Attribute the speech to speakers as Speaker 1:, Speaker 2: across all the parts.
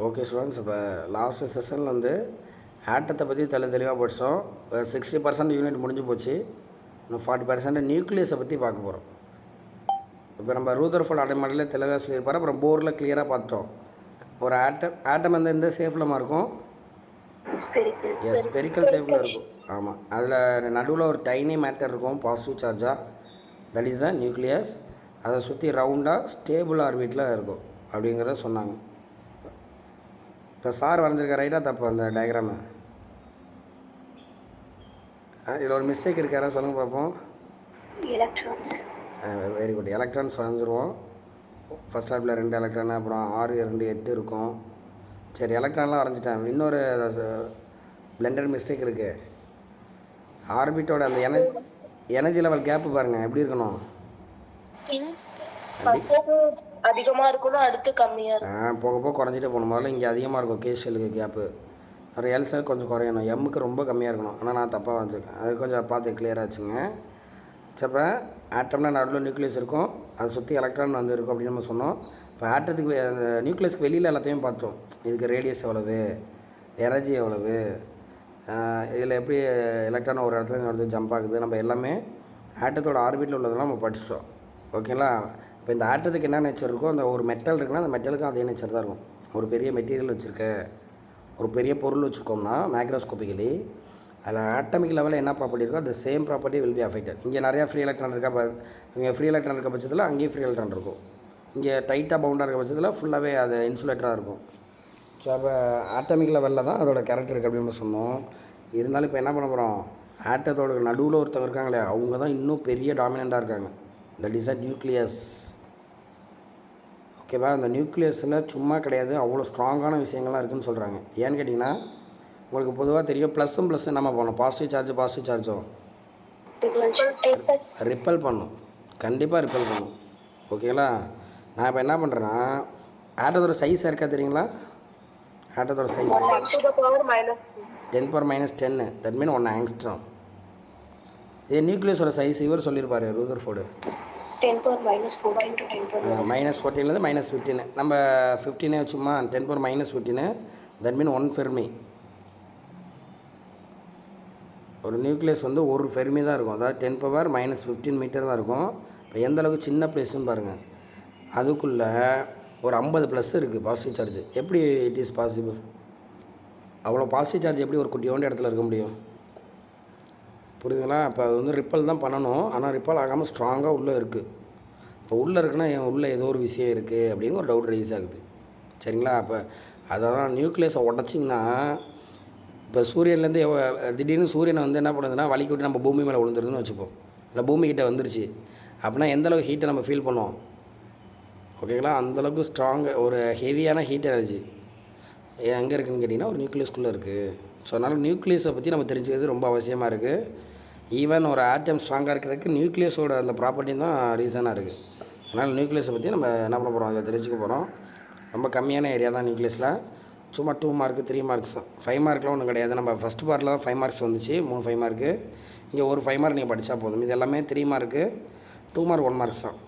Speaker 1: Okay students, இப்போ last செஷனில் வந்து ஆட்டத்தை பற்றி தெளிவாக படித்தோம். 60% யூனிட் முடிஞ்சு போச்சு. இன்னும் 40% நியூக்ளியஸை பற்றி பார்க்க போகிறோம். இப்போ நம்ம ரூதர்ஃபோர்ட் அடைமாடலில் தெளிவாக சொல்லியிருப்பார். அப்புறம் போர்டில் கிளியராக பார்த்தோம். ஒரு ஆட்டம் வந்து எந்த சேஃபில் இருக்கும்? ஸ்பெரிக்கல் சேஃபில் இருக்கும். ஆமாம், அதில் நடுவில் ஒரு டைனி மேட்டர் இருக்கும், பாசிட்டிவ் சார்ஜாக. That is the nucleus. அதை சுற்றி ரவுண்டாக ஸ்டேபிள் ஆர்பிட்டில் இருக்கும் அப்படிங்கிறத சொன்னாங்க. இப்போ சார் வரைஞ்சிருக்க ரைட்டாக தப்பு அந்த டயக்ராமு? இதில் ஒரு மிஸ்டேக் இருக்காரா சொல்லுங்கள் பார்ப்போம்.
Speaker 2: எலக்ட்ரான்ஸ்.
Speaker 1: Very good. எலக்ட்ரான்ஸ் வரைஞ்சிருவோம். ஃபஸ்ட் ஆர்பில் 2 எலக்ட்ரான், அப்புறம் 6 2 8 இருக்கும். சரி, எலக்ட்ரான்லாம் வரைஞ்சிட்டேன். இன்னொரு பிளெண்டட் மிஸ்டேக் இருக்குது. ஆர்பிட்டோட அந்த எனர்ஜி லெவல் கேப்பு பாருங்கள் எப்படி இருக்கணும்.
Speaker 2: அதிகமாக இருக்கணும், அடுத்து கம்மியாக
Speaker 1: போக போக குறைஞ்சிட்டே போகணும். முதல்ல இங்கே அதிகமாக இருக்கும் கேஷலுக்கு கேப்பு, அப்புறம் எல்சல் கொஞ்சம் குறையணும், எம்முக்கு ரொம்ப கம்மியாக இருக்கணும். ஆனால் நான் தப்பாக வச்சுருக்கேன். அது கொஞ்சம் பார்த்து கிளியராக வச்சுங்க. இப்போ ஆட்டம்னா நடுவில் நியூக்ளியஸ் இருக்கும், அதை சுற்றி எலக்ட்ரான் வந்து இருக்கும் அப்படின்னு நம்ம சொன்னோம். இப்போ ஆட்டத்துக்கு அந்த நியூக்ளியஸ்க்கு வெளியில் எல்லாத்தையும் பார்த்தோம். இதுக்கு ரேடியஸ் எவ்வளவு, எனர்ஜி எவ்வளவு, இதில் எப்படி எலக்ட்ரான் ஒரு இடத்துல இன்னொரு ஜம்ப் ஆகுது, நம்ம எல்லாமே ஆட்டத்தோட ஆர்பிட்டில் உள்ளதெல்லாம் நம்ம படிச்சிட்டோம். ஓகேங்களா? இப்போ இந்த ஆட்டத்துக்கு என்ன நேச்சர் இருக்கோ, அந்த ஒரு மெட்டல் இருக்குன்னா அந்த மெட்டலுக்கும் அதே நேச்சர் தான் இருக்கும். ஒரு பெரிய மெட்டீரியல் வச்சுருக்க, ஒரு பெரிய பொருள் வச்சுருக்கோம்னா மேக்ரோஸ்கோபிக்கலி அதில் ஆட்டமிக் லெவலில் என்ன ப்ராப்பர்ட்டி இருக்கோ அந்த same property will be affected. இங்கே நிறையா ஃப்ரீ எலக்ட்ரான் இருக்கா, இங்கே ஃப்ரீ எலக்ட்ரான் இருக்க பட்சத்தில் அங்கேயும் ஃப்ரீ எலக்ட்ரான் இருக்கும். இங்கே டைட்டாக பவுண்டாக இருக்க பட்சத்தில் ஃபுல்லாகவே அது இன்சுலேட்டராக இருக்கும். ஸோ அப்போ ஆட்டமிக் லெவலில் தான் அதோட கேரக்டர் இருக்குது அப்படின்னு சொன்னோம். இருந்தாலும் இப்போ என்ன பண்ண போகிறோம், ஆட்டத்தோட நடுவில் ஒருத்தவங்க இருக்காங்களே, அவங்க தான் இன்னும் பெரிய டாமினண்ட்டாக இருக்காங்க. That is a nucleus. ஓகேவா? அந்த நியூக்ளியஸில் சும்மா கிடையாது, அவ்வளோ ஸ்ட்ராங்கான விஷயங்கள்லாம் இருக்குதுன்னு சொல்கிறாங்க. ஏன்னு கேட்டிங்கன்னா, உங்களுக்கு பொதுவாக தெரியும், ப்ளஸ்ஸும் நம்ம போகணும். பாசிட்டிவ் சார்ஜும் ரிப்பல் பண்ணும், கண்டிப்பாக ரிப்பல் பண்ணும். ஓகேங்களா? நான் இப்போ என்ன பண்ணுறேன்னா, ஆட்டத்தோட சைஸ் இருக்கா தெரியுங்களா? ஆட்டத்தோட சைஸ் 10⁻⁻10. That mean 1 angstrom. இது நியூக்ளியஸோட சைஸ் இவர் சொல்லியிருப்பார் ரூதர்ஃபோர்டு.
Speaker 2: -14 to
Speaker 1: -14லேருந்து -15. நம்ம 15 வச்சுமா, 10⁻−15. That mean 1 Fermi. ஒரு நியூக்ளியஸ் வந்து ஒரு ஃபெர்மி தான் இருக்கும், அதாவது 10⁻−15 மீட்டர் தான் இருக்கும். இப்போ எந்த அளவுக்கு சின்ன பிளேஸ்ன்னு பாருங்கள். அதுக்குள்ளே ஒரு 50 ப்ளஸ் இருக்குது பாசிட்டிவ் சார்ஜ். எப்படி இட் இஸ் பாசிபிள்? அவ்வளோ பாசிட்டிவ் சார்ஜ் எப்படி ஒரு குட்டியோண்ட இடத்துல இருக்க முடியும்? புரியுதுங்களா? இப்போ அது வந்து ரிப்பல் தான் பண்ணணும், ஆனால் ரிப்பல் ஆகாமல் ஸ்ட்ராங்காக உள்ளே இருக்குது. இப்போ உள்ளே இருக்குன்னா என் உள்ளே ஏதோ ஒரு விஷயம் இருக்குது அப்படின்னு ஒரு டவுட் ரைஸ் ஆகுது. சரிங்களா? அப்போ அதான் நியூக்ளியஸை உடச்சிங்கன்னா, இப்போ சூரியன்லேருந்து திடீர்னு சூரியனை வந்து என்ன பண்ணுதுன்னா வலிக்கு விட்டு நம்ம பூமி மேலே விழுந்துருதுன்னு வச்சுப்போம், இல்லை பூமிக்கிட்ட வந்துருச்சு அப்படின்னா எந்தளவுக்கு ஹீட்டை நம்ம ஃபீல் பண்ணுவோம்? ஓகேங்களா? அந்தளவுக்கு ஸ்ட்ராங்கு ஒரு ஹெவியான ஹீட் எனர்ஜி எங்கே இருக்குதுன்னு கேட்டிங்கன்னா ஒரு நியூக்ளியஸ்குள்ளே இருக்குது. ஸோ அதனால் நியூக்ளியஸை பற்றி நம்ம தெரிஞ்சுக்கிறது ரொம்ப அவசியமாக இருக்குது. ஈவன் ஒரு ஆட்டம் ஸ்ட்ராங்காக இருக்கிறதுக்கு நியூக்ளியஸோட அந்த ப்ராப்பர்ட்டி தான் ரீசனாக இருக்குது. அதனால் நியூக்ளியஸை பற்றி நம்ம என்ன பண்ண போகிறோம், அதை தெரிஞ்சுக்க போகிறோம். ரொம்ப கம்மியான ஏரியா தான் நியூக்ளியஸில். சும்மா 2 மார்க்கு 3 மார்க்ஸ் தான். 5 மார்க்லாம் ஒன்றும் கிடையாது. நம்ம ஃபஸ்ட் பார்ட்டில் தான் 5 மார்க்ஸ் வந்துச்சு, 3 5 மார்க்கு. இங்கே ஒரு 5 மார்க் நீங்கள் படித்தா போதும். இது எல்லாமே 3 மார்க்கு, 2 மார்க் 1 மார்க்ஸ் தான்.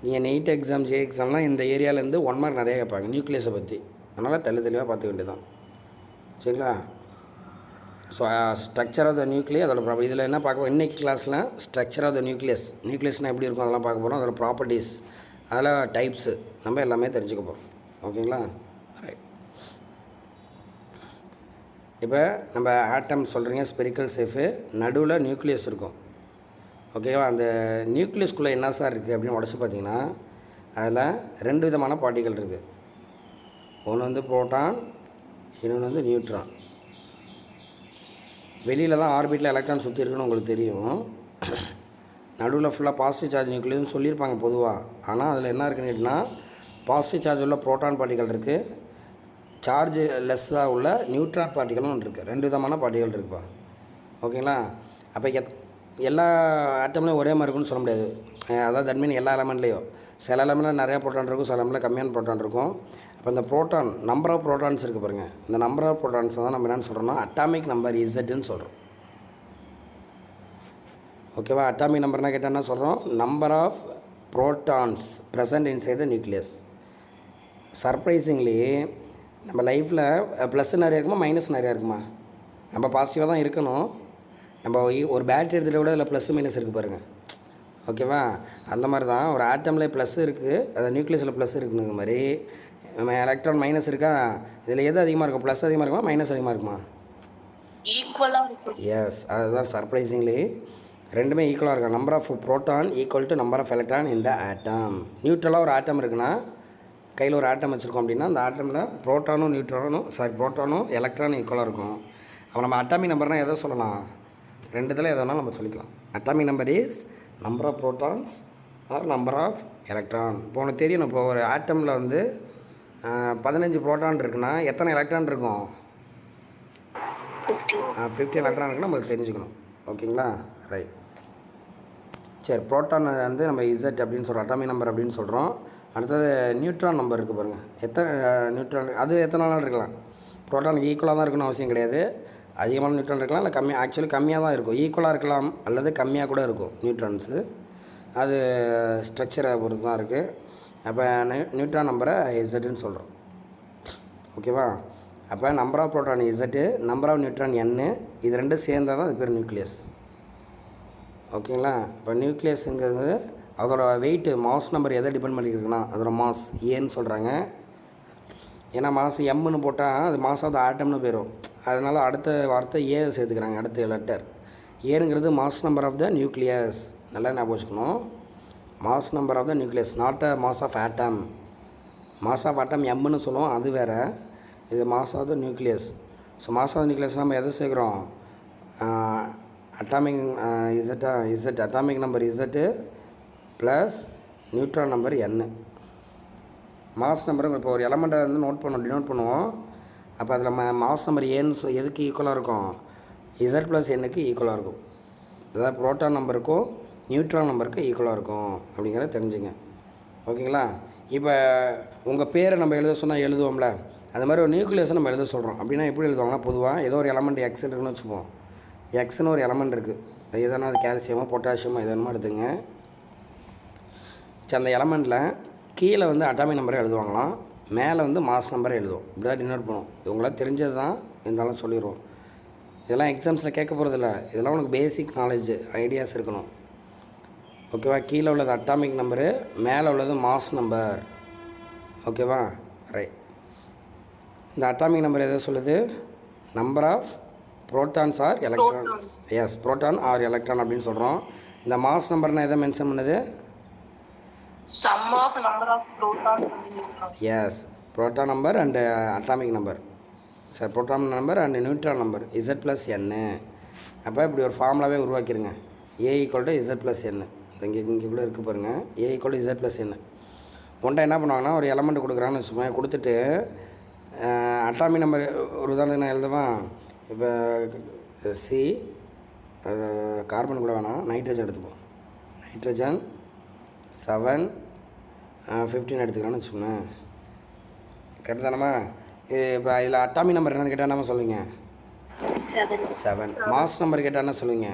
Speaker 1: நீங்கள் NEET எக்ஸாம், ஜே எக்ஸாம்லாம் இந்த ஏரியாவிலேருந்து 1 மார்க் நிறைய கேட்பாங்க நியூக்ளியஸை பற்றி. அதனால் தெளிவாக பார்த்துக்க வேண்டியதான். சரிங்களா? So structure of the nucleus, அதோட ப்ராப்பர்ட்டி இதில் என்ன பார்க்க போகிறோம் இன்றைக்கி கிளாஸில். ஸ்ட்ரக்சர் ஆஃப் த நியூக்ளியஸ்னால் எப்படி இருக்கும் அதெல்லாம் பார்க்க போகிறோம். அதோட ப்ராப்பர்ட்டிஸ், அதில் டைப்ஸு நம்ம எல்லாமே தெரிஞ்சுக்க போகிறோம். ஓகேங்களா? ரைட். இப்போ நம்ம ஆட்டம் சொல்கிறீங்க ஸ்பெரிக்கல் சேஃபு, நடுவில் நியூக்ளியஸ் இருக்கும். ஓகேவா? அந்த நியூக்ளியஸ்குள்ளே என்ன சார் இருக்குது அப்படின்னு உடச்சி பார்த்தீங்கன்னா, அதில் 2 விதமான பார்ட்டிகள் இருக்குது. ஒன்று வந்து புரோட்டான், இன்னொன்று வந்து நியூட்ரான். வெளியில் தான் ஆர்பிட்டில் எலக்ட்ரான் சுற்றி இருக்குன்னு உங்களுக்கு தெரியும். நடுவில் ஃபுல்லாக பாசிட்டிவ் சார்ஜ் நியூக்ளியஸ்னு சொல்லியிருப்பாங்க பொதுவாக. ஆனால் அதில் என்ன இருக்குன்னு கேட்டிங்கன்னா, பாசிட்டிவ் சார்ஜ் உள்ள புரோட்டான் பார்ட்டிகள் இருக்குது, சார்ஜ் லெஸ்ஸாக உள்ள நியூட்ரான் பார்ட்டிகளும் ஒன்று இருக்குது. 2 விதமான பார்ட்டிகள் இருக்குப்பா. ஓகேங்களா? அப்போ எல்லா ஆட்டம்லேயும் ஒரே மாதிரி இருக்குன்னு சொல்ல முடியாது. அதாவது தட் மீன் எல்லா எலமெண்ட்லேயும் சில எலமெண்ட்டில் நிறையா ப்ரோட்டான் இருக்கும், சில எலமெண்ட்டில் கம்மியான ப்ரோட்டான் இருக்கும். அப்போ இந்த ப்ரோட்டான் நம்பர் ஆஃப் ப்ரோட்டான்ஸ் இருக்குது பாருங்கள். இந்த நம்பர் ஆஃப் ப்ரோட்டான்ஸ் தான் நம்ம என்னென்னு சொல்கிறோம்னா அட்டாமிக் நம்பர் இசட்னு சொல்கிறோம். ஓகேவா? அட்டாமிக் நம்பர்னா கேட்டால் என்ன சொல்கிறோம்? Number of protons present inside the nucleus. Surprisingly நம்ம லைஃப்பில் ப்ளஸ் நிறையா இருக்குமா மைனஸ் நிறையா இருக்குமா? நம்ம பாசிட்டிவாக தான் இருக்கணும். நம்ம ஒரு பேட்டரி எடுத்துகிட்ட கூட அதில் ப்ளஸ் மைனஸ் இருக்குது பாருங்கள். ஓகேவா? அந்த மாதிரி தான் ஒரு ஆட்டமில் ப்ளஸ் இருக்குது, அது நியூக்ளியஸில் ப்ளஸ் இருக்குங்கிற மாதிரி எலக்ட்ரான் மைனஸ் இருக்கா? இதில் எது அதிகமாக இருக்கும்? ப்ளஸ் அதிகமாக இருக்குமா மைனஸ் அதிகமாக இருக்குமா?
Speaker 2: ஈக்குவலாக இருக்கும்.
Speaker 1: எஸ், அதுதான் சர்ப்ரைசிங்லி ரெண்டுமே ஈக்குவலாக இருக்கும். Number of proton equal to number of electron இந்த ஆட்டம். நியூட்ரலாக ஒரு ஆட்டம் இருக்குன்னா, கையில் ஒரு ஆட்டம் வச்சுருக்கோம் அப்படின்னா அந்த ஆட்டமில் ப்ரோட்டானும் எலக்ட்ரானும் ஈக்குவலாக இருக்கும். அப்போ நம்ம அட்டாமிக் நம்பர்னால் எதை சொல்லலாம்? ரெண்டுத்தில் எதை வேணாலும் நம்ம சொல்லிக்கலாம். Atomic number is number of protons or number of electron. இப்போ உனக்கு தெரியும், இப்போ ஒரு ஆட்டமில் வந்து 15 ப்ரோட்டான் இருக்குன்னா எத்தனை எலக்ட்ரான் இருக்கும்? 50 எலக்ட்ரான் இருக்குன்னு நம்ம தெரிஞ்சுக்கணும். ஓகேங்களா? ரைட். சரி, ப்ரோட்டான் வந்து நம்ம இசட் அப்படின்னு சொல்கிறோம், அட்டாமிக் நம்பர் அப்படின்னு சொல்கிறோம். அடுத்தது நியூட்ரான் நம்பர் இருக்குது பாருங்கள். எத்தனை நியூட்ரான், அது எத்தனை நாள் இருக்கலாம்? ப்ரோட்டானுக்கு ஈக்குவலாக தான் இருக்கணும்னு அவசியம் கிடையாது. அதிகமான நியூட்ரான் இருக்கலாம், இல்லை ஆக்சுவலி கம்மியாக தான் இருக்கும். ஈக்குவலாக இருக்கலாம் அல்லது கம்மியாக கூட இருக்கும் நியூட்ரான்ஸு. அது ஸ்ட்ரக்சரை பொறுத்து தான் இருக்குது. அப்போ நியூட்ரான் நம்பரை இசட்டுன்னு சொல்கிறோம். ஓகேவா? அப்போ number of proton Z, number of neutron N, இது ரெண்டும் சேர்ந்தால் தான் அது பேர் நியூக்ளியஸ். ஓகேங்களா? இப்போ நியூக்ளியஸுங்கிறது அதோட வெயிட்டு, மாஸ் நம்பர் எதை டிபெண்ட் பண்ணியிருக்குன்னா அதோட மாஸ் ஏன்னு சொல்கிறாங்க. ஏன்னா மாஸ் எம்னு போட்டால் அது மாஸ் ஆஃப் த ஆட்டம்னு போயிடும். அதனால் அடுத்த வார்த்தை ஏ சேர்த்துக்கிறாங்க, அடுத்த லெட்டர். ஏனுங்கிறது mass number of the nucleus. நல்லா ஞாபகம் வச்சுக்கணும். Mass number of the nucleus, not a mass of atom. Mass of atom எம்னு சொல்லுவோம், அது வேறு. இது mass of the nucleus. So mass of the nucleus நம்ம எதை சேர்க்குறோம்? Atomic Z atomic number Z plus neutron number N. Mass number இப்போ ஒரு எலமெண்ட்டை வந்து டினோட் பண்ணுவோம். அப்போ அதில் மாஸ் நம்பர் ஏன்னு எதுக்கு ஈக்குவலாக இருக்கும்? இசட் ப்ளஸ் எண்ணுக்கு ஈக்குவலாக இருக்கும். அதாவது ப்ரோட்டான் நம்பருக்கும் நியூட்ரான் நம்பருக்கு ஈக்குவலாக இருக்கும் அப்படிங்கிறத தெரிஞ்சுங்க. ஓகேங்களா? இப்போ உங்கள் பேரை நம்ம எழுத சொன்னால் எழுதுவோம்ல, அது மாதிரி ஒரு நியூக்ளியஸை நம்ம எழுத சொல்கிறோம். அப்படின்னா எப்படி எழுதுவாங்கன்னா, பொதுவாக ஏதோ ஒரு எலமெண்ட் எக்ஸ் இருக்குன்னு வச்சுப்போம். எக்ஸ்னு ஒரு எலமெண்ட் இருக்குது, எதனா அது கால்சியமோ பொட்டாசியமோ எதனா எடுத்துங்க. சரி, அந்த எலமெண்ட்டில் கீழே வந்து அட்டாமிக் நம்பரை எழுதுவாங்களாம், மேலே வந்து மாஸ் நம்பரை எழுதுவோம். இப்படி தான் டினோட் பண்ணுவோம். இது உங்களால் தெரிஞ்சது தான், இருந்தாலும் சொல்லிடுவோம். இதெல்லாம் எக்ஸாம்ஸில் கேட்க போகிறதில்ல. இதெல்லாம் உனக்கு பேசிக் நாலேஜ், ஐடியாஸ் இருக்கணும். ஓகேவா? கீழே உள்ளது அட்டாமிக் நம்பரு, மேலே உள்ளது மாஸ் நம்பர். ஓகேவா? ரைட். இந்த அட்டாமிக் நம்பர் எதை சொல்லுது? Number of protons or electron. Yes, proton or electron அப்படின்னு சொல்கிறோம். இந்த மாஸ் நம்பர்னால் எதை மென்ஷன் பண்ணுது?
Speaker 2: Sum of number of protons.
Speaker 1: Yes, proton number and atomic number. Sir, proton number and neutron number Z plus N. அப்போ இப்படி ஒரு ஃபார்முலாவே உருவாக்கிடுங்க. A equal to Z plus N. இங்கே கூட இருக்குது பாருங்கள். A equal to Z plus N. ஒன்றை என்ன பண்ணுவாங்கன்னா, ஒரு எலமெண்ட் கொடுக்குறான்னு வச்சுக்கோங்க. கொடுத்துட்டு அட்டாமிக் நம்பர் ஒரு உதாரணம் நான் எழுதுவேன். இப்போ சி, கார்பன் கூட வேணாம், நைட்ரஜன் எடுத்துப்போம். நைட்ரஜன் 7 15 எடுத்துக்கிறோன்னு வச்சுக்கோங்க. கரெக்டு தானம்மா? இப்போ இதில் அட்டாமிக் நம்பர் என்னென்னு கேட்டால் என்ன சொல்லுவீங்க? 7. மாஸ் நம்பர் கேட்டால் என்ன சொல்லுவீங்க?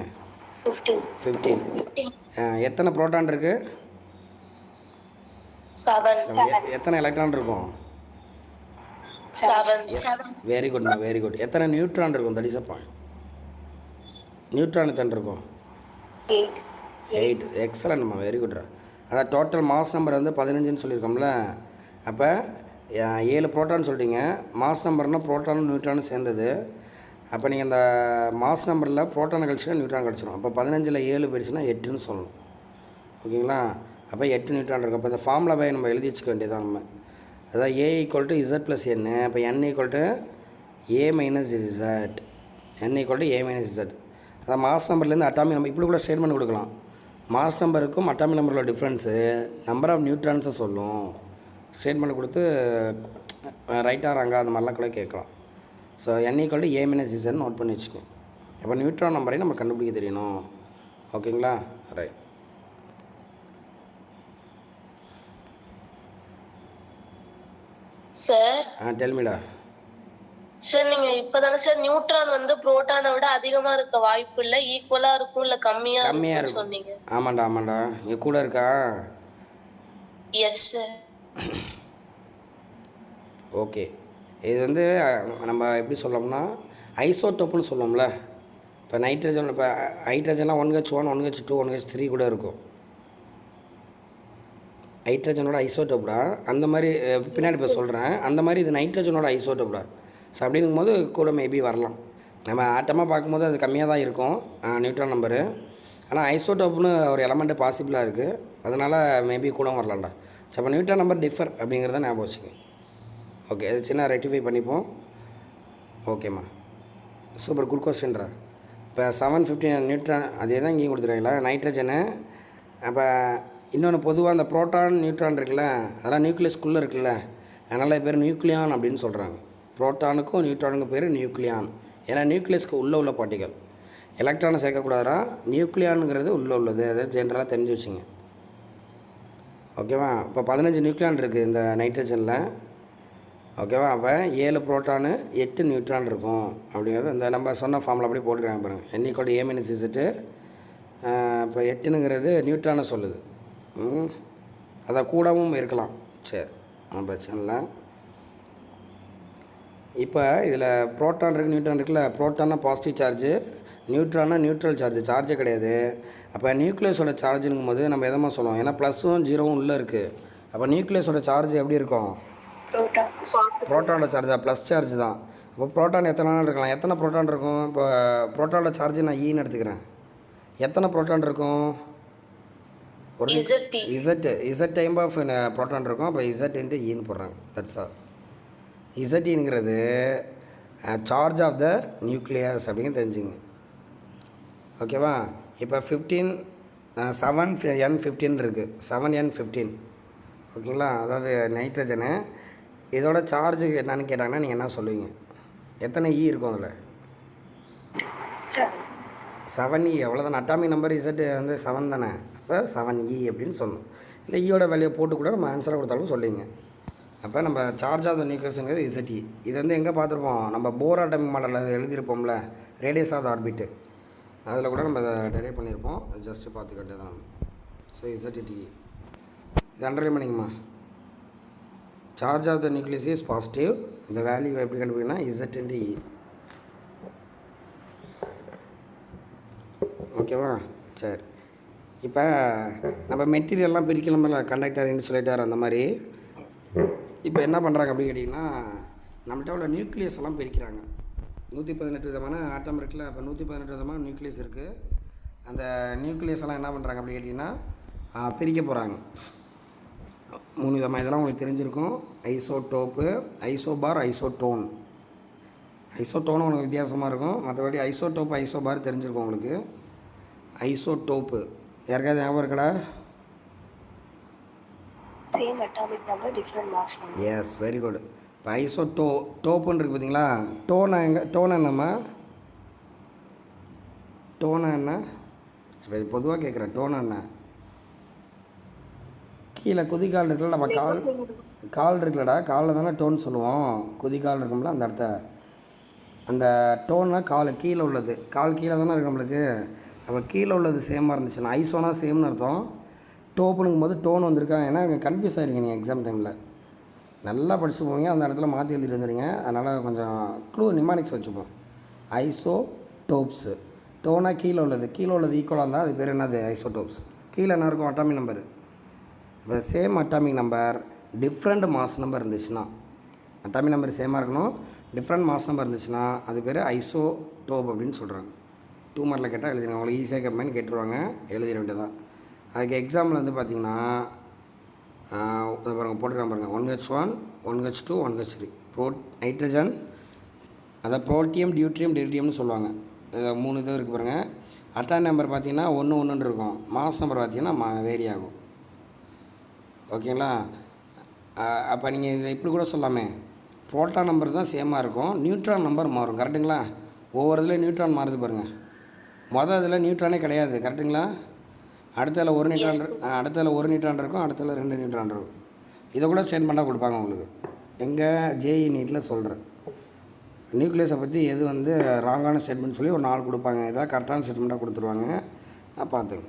Speaker 1: 15. எத்தனை ப்ரோட்டான் இருக்குது?
Speaker 2: 7.
Speaker 1: எத்தனை எலக்ட்ரான் இருக்கும்?
Speaker 2: 7.
Speaker 1: வெரி குட்மா, வெரி குட். எத்தனை நியூட்ரான் இருக்கும்? That is a point. Neutron எத்தனை இருக்கும்? 8. எக்ஸலண்ட்மா, வெரி குட்ரா. அதான் டோட்டல் மாஸ் நம்பர் வந்து 15ன்னு சொல்லியிருக்கோம்ல. அப்போ 7 ப்ரோட்டான் சொல்லிட்டீங்க. மாஸ் நம்பர்னால் ப்ரோட்டானும் நியூட்ரானும் சேர்ந்தது. அப்போ நீங்கள் இந்த மாஸ் நம்பரில் ப்ரோட்டான் கழிச்சுன்னா நியூட்ரான் கிடச்சிடும். அப்போ 15ல் 7 போயிடுச்சுன்னா 8ன்னு சொல்லணும். ஓகேங்களா? அப்போ 8 நியூட்ரான் இருக்கும். அப்போ இந்த ஃபார்முலாவை நம்ம எழுதி வச்சுக்க வேண்டியதான் நம்ம. அதாவது A equal to Z plus N. அப்போ N equal to A minus Z. N equal to A minus Z. அதான் மாஸ் நம்பர்லேருந்து அட்டாமிக் நம்பர் இப்படி கூட ஸ்டேட்மெண்ட் கொடுக்கலாம். மாஸ் நம்பருக்கும் அட்டாமிக் நம்பரோட டிஃப்ரென்ஸு நம்பர் ஆஃப் நியூட்ரான்ஸை சொல்லும். ஸ்டேட்மெண்ட் கொடுத்து ரைட்டாக ராங்கா அந்த மாதிரிலாம் கூட கேட்கலாம். So N equal to A minus Z note பண்ணி வச்சுக்கோங்க. அப்போ நியூட்ரான் நம்பரையும் நம்ம கண்டுபிடிக்க தெரியணும். ஓகேங்களா? ரைட்.
Speaker 2: சார்,
Speaker 1: டெல்மிடா.
Speaker 2: சார் நீங்க இப்பதானே சார் நியூட்ரான் வந்து புரோட்டானை விட அதிகமா இருக்க வாய்ப்பு இல்லை, ஈக்குவலா இருக்கும் இல்ல கம்மியா இருக்கும் சொன்னீங்க.
Speaker 1: ஆமாண்டா இங்க கூட இருக்கா?
Speaker 2: Yes sir.
Speaker 1: ஓகே. இது வந்து நம்ம எப்படி சொல்லோம்னா ஐசோடோப்புன்னு சொல்லுவோம்ல. இப்போ நைட்ரஜன், இப்போ ஹைட்ரஜன்லாம் 1H1 1H2 1H3 கூட இருக்கும். ஹைட்ரஜனோட ஐசோடோப்டா. அந்த மாதிரி பின்னாடி இப்போ சொல்கிறேன். அந்த மாதிரி இது நைட்ரஜனோட ஐசோடோப்டா. ஸோ அப்படிங்கும்போது கூட மேபி வரலாம். நம்ம ஆட்டமாக பார்க்கும்போது அது கம்மியாக தான் இருக்கும் நியூட்ரான் நம்பரு. ஆனால் ஐசோடோப்னு ஒரு எலமெண்ட்டு பாசிபிளாக இருக்குது. அதனால் மேபி கூட வரலாம்டா. ஸோ அப்போ நியூட்ரான் நம்பர் டிஃபர் அப்படிங்கிறத ஞாபகம் வச்சுங்க. ஓகே, அது சின்ன ரெக்டிஃபை பண்ணிப்போம். ஓகேம்மா, சூப்பர், குட் கொஸ்டின்ரா. இப்போ 715 நியூட்ரான் அதே தான் இங்கேயும் கொடுத்துருவாங்களா நைட்ரஜனு. அப்போ இன்னொன்று பொதுவாக அந்த புரோட்டான் நியூட்ரான் இருக்குல்ல, அதெல்லாம் நியூக்ளியஸ்குள்ளே இருக்குல்ல, அதனால் பேர் நியூக்ளியான் அப்படின்னு சொல்கிறாங்க. புரோட்டானுக்கும் நியூட்ரானுக்கும் பேர் நியூக்ளியான். ஏன்னா நியூக்ளியஸ்க்கு உள்ள பார்ட்டிகள். எலக்ட்ரானை சேர்க்கக்கூடாதா, நியூக்ளியானுங்கிறது உள்ளது. அதை ஜென்ரலாக தெரிஞ்சு வச்சுங்க. ஓகேவா. இப்போ 15 நியூக்ளியான் இருக்குது இந்த நைட்ரஜனில். ஓகேவா. அப்போ 7 புரோட்டானு 8 நியூட்ரான் இருக்கும் அப்படிங்கிறது இந்த நம்ம சொன்ன ஃபார்மில் அப்படி போட்டுக்கிறாங்க பாருங்கள். N=A-Z. இப்போ 8னுங்கிறது நியூட்ரானை சொல்லுது. அதை கூடவும் இருக்கலாம். சரி, பிரச்சனை இல்லை. இப்போ இதில் புரோட்டான் இருக்குது, நியூட்ரான் இருக்குல்ல. புரோட்டானா பாசிட்டிவ் சார்ஜு, நியூட்ரானா நியூட்ரல் சார்ஜு, சார்ஜே கிடையாது. அப்போ நியூக்ளியஸோட சார்ஜுங்கும் போது நம்ம எதமாக சொல்லுவோம், ஏன்னா +ம் 0வும் உள்ளே இருக்குது. அப்போ நியூக்ளியஸோட சார்ஜ் எப்படி இருக்கும், புரோட்டானோட சார்ஜா ப்ளஸ் சார்ஜ் தான். இப்போ புரோட்டான் எத்தனை நாள் இருக்கலாம், எத்தனை புரோட்டான் இருக்கும். இப்போ புரோட்டானோட சார்ஜ் நான் ஈன்னு எடுத்துக்கிறேன். எத்தனை புரோட்டான் இருக்கும், ஒரு இசட் டைம் ஆஃப் புரோட்டான் இருக்கும். அப்போ இசட் இன்ட்டு ஈன்னு போடுறாங்க. That's all. இசட்ங்கிறது சார்ஜ் ஆஃப் த நியூக்ளியஸ் அப்படிங்க தெரிஞ்சுங்க. ஓகேவா. இப்போ 7N15 இருக்குது. 7N15 ஓகேங்களா. அதாவது நைட்ரஜனு. இதோட சார்ஜு என்னன்னு கேட்டாங்கன்னா நீங்கள் என்ன சொல்லுவீங்க, எத்தனை ஈ இருக்கும் அதில், 7E அவ்வளோதானே. அட்டாமிக் நம்பர் இசட் வந்து 7 தானே. அப்போ 7E அப்படின்னு சொல்லணும். இல்லை ஈயோட வேலையை போட்டு கூட நம்ம ஆன்சராக கொடுத்தாலும் சொல்லுவீங்க. அப்போ நம்ம சார்ஜ் ஆஃப் த நியூக்ளியஸ்ங்கிறது இசட். இது வந்து எங்கே பார்த்துருப்போம், நம்ம போர் அட்டாமிக் மாடலில் எழுதியிருப்போம்ல, ரேடியஸ் ஆஃப் த ஆர்பிட்டு, அதில் கூட நம்ம அதை டெரைவ் பண்ணியிருப்போம். ஜஸ்ட்டு பார்த்துக்கிட்டே தான். ஸோ இசட் இது அண்டர்லைன் பண்ணிங்கம்மா. Charge of the nucleus is positive. இந்த வேல்யூ எப்படி கண்டுபிடிக்கணும்னா இசட் இன்ட்டு இ. ஓகேவா. சரி, இப்போ நம்ம மெட்டீரியல்லாம் பிரிக்கணுமில்ல, கண்டக்டர், இன்சுலேட்டர் அந்த மாதிரி. இப்போ என்ன பண்ணுறாங்க அப்படின்னு கேட்டிங்கன்னா, நம்மகிட்ட உள்ள நியூக்ளியஸ் எல்லாம் பிரிக்கிறாங்க. 118 விதமான ஆட்டம் இருக்குல்ல. இப்போ 118 விதமான நியூக்ளியஸ் இருக்குது. அந்த நியூக்ளியஸ் எல்லாம் என்ன பண்ணுறாங்க அப்படின்னு கேட்டிங்கன்னா பிரிக்க போகிறாங்க. 3 விதமாக. இதெல்லாம் உங்களுக்கு தெரிஞ்சிருக்கும். Isotope, isobar, isotone. ஐசோடோனும் உங்களுக்கு வித்தியாசமாக இருக்கும். மற்றபடி ஐசோடோப்பு, ஐசோபார் தெரிஞ்சிருக்கும் உங்களுக்கு. ஐசோடோப்பு யாருக்காவது ஞாபகம் இருக்கடா?
Speaker 2: Same atomic number different mass number.
Speaker 1: Yes, very good. இப்போ டோப்புன்னு இருக்குது பார்த்தீங்களா. டோனா என்னம்மா, டோனா என்ன? சரி, பொதுவாக கேட்குறேன். டோனா என்ன? கீழே குதிக்கால் இருக்குல்ல, நம்ம கால் இருக்குல்லடா, காலில் தானே டோன் சொல்லுவோம். குதிக்கால் இருக்கும்ல அந்த இடத்த, அந்த டோன்னா கால் கீழே உள்ளது. கால் கீழே தானே இருக்குது நம்மளுக்கு. அப்போ கீழே உள்ளது சேமாக இருந்துச்சுன்னா ஐசோனா சேம்னு அர்த்தம். டோப்புனுங்கும் போது டோன் வந்திருக்காங்க. ஏன்னா இங்கே கன்ஃபியூஸ் ஆகிருக்கீங்க நீங்கள் எக்ஸாம் டைமில். நல்லா படிச்சு போவீங்க, அந்த இடத்துல மாற்றி எழுதிட்டு வந்துடுங்க. அதனால் கொஞ்சம் க்ளூ நிமானிக்ஸ் வச்சுப்போம். ஐசோ டோப்ஸு. டோனா கீழே உள்ளது ஈக்குவலாக இருந்தால் அது பேர் என்னது, ஐசோடோப்ஸ். கீழே என்ன இருக்கும், அட்டாமிக் நம்பர். இப்போ same atomic number different mass number இருந்துச்சுன்னா, அட்டாமிக் நம்பர் சேமாக இருக்கணும், டிஃப்ரெண்ட் மாஸ் நம்பர் இருந்துச்சுன்னா அது பேர் ஐசோடோப் அப்படின்னு சொல்கிறாங்க. 2 மார்க்கில் கேட்டால் எழுதிடுங்க. உங்களுக்கு ஈஸியாக கேட்பேன்னு கேட்டுருவாங்க, எழுதிட வேண்டியதான். அதுக்கு எக்ஸாம்பிள் வந்து பார்த்திங்கன்னா பாருங்கள், போட்டுருக்காங்க பாருங்கள். 1H1 1H2 1H3 நைட்ரஜன், அதை புரோட்டியம், டியூட்ரியம், டெரிடியம்னு சொல்லுவாங்க. 3 இது இருக்குது பாருங்கள். அட்டாமிக் நம்பர் பார்த்திங்கன்னா 1 இருக்கும். மாஸ் நம்பர் பார்த்திங்கன்னா வேரி ஆகும். ஓகேங்களா. அப்போ நீங்கள் இதை இப்படி கூட சொல்லாமே, புரோட்டான் நம்பர் தான் சேமாக இருக்கும், நியூட்ரான் நம்பர் மாறும். கரெக்டுங்களா. ஒவ்வொரு இதில் நியூட்ரான் மாறுது பாருங்கள். இதில் நியூட்ரானே கிடையாது. கரெக்டுங்களா. அடுத்ததில் 1 நியூட்ரான் இருக்கும், அடுத்ததில் 2 நியூட்ரான் இருக்கும். இதை கூட ஸ்டேட்மெண்ட்டாக கொடுப்பாங்க உங்களுக்கு. எங்கள் ஜேஇ நீட்டில் சொல்கிறேன். நியூக்ளியஸை பற்றி எது வந்து ராங்கான ஸ்டேட்மெண்ட் சொல்லி ஒரு 4 கொடுப்பாங்க. இதான் கரெக்டான ஸ்டேட்மெண்ட்டாக கொடுத்துருவாங்க. பார்த்துங்க.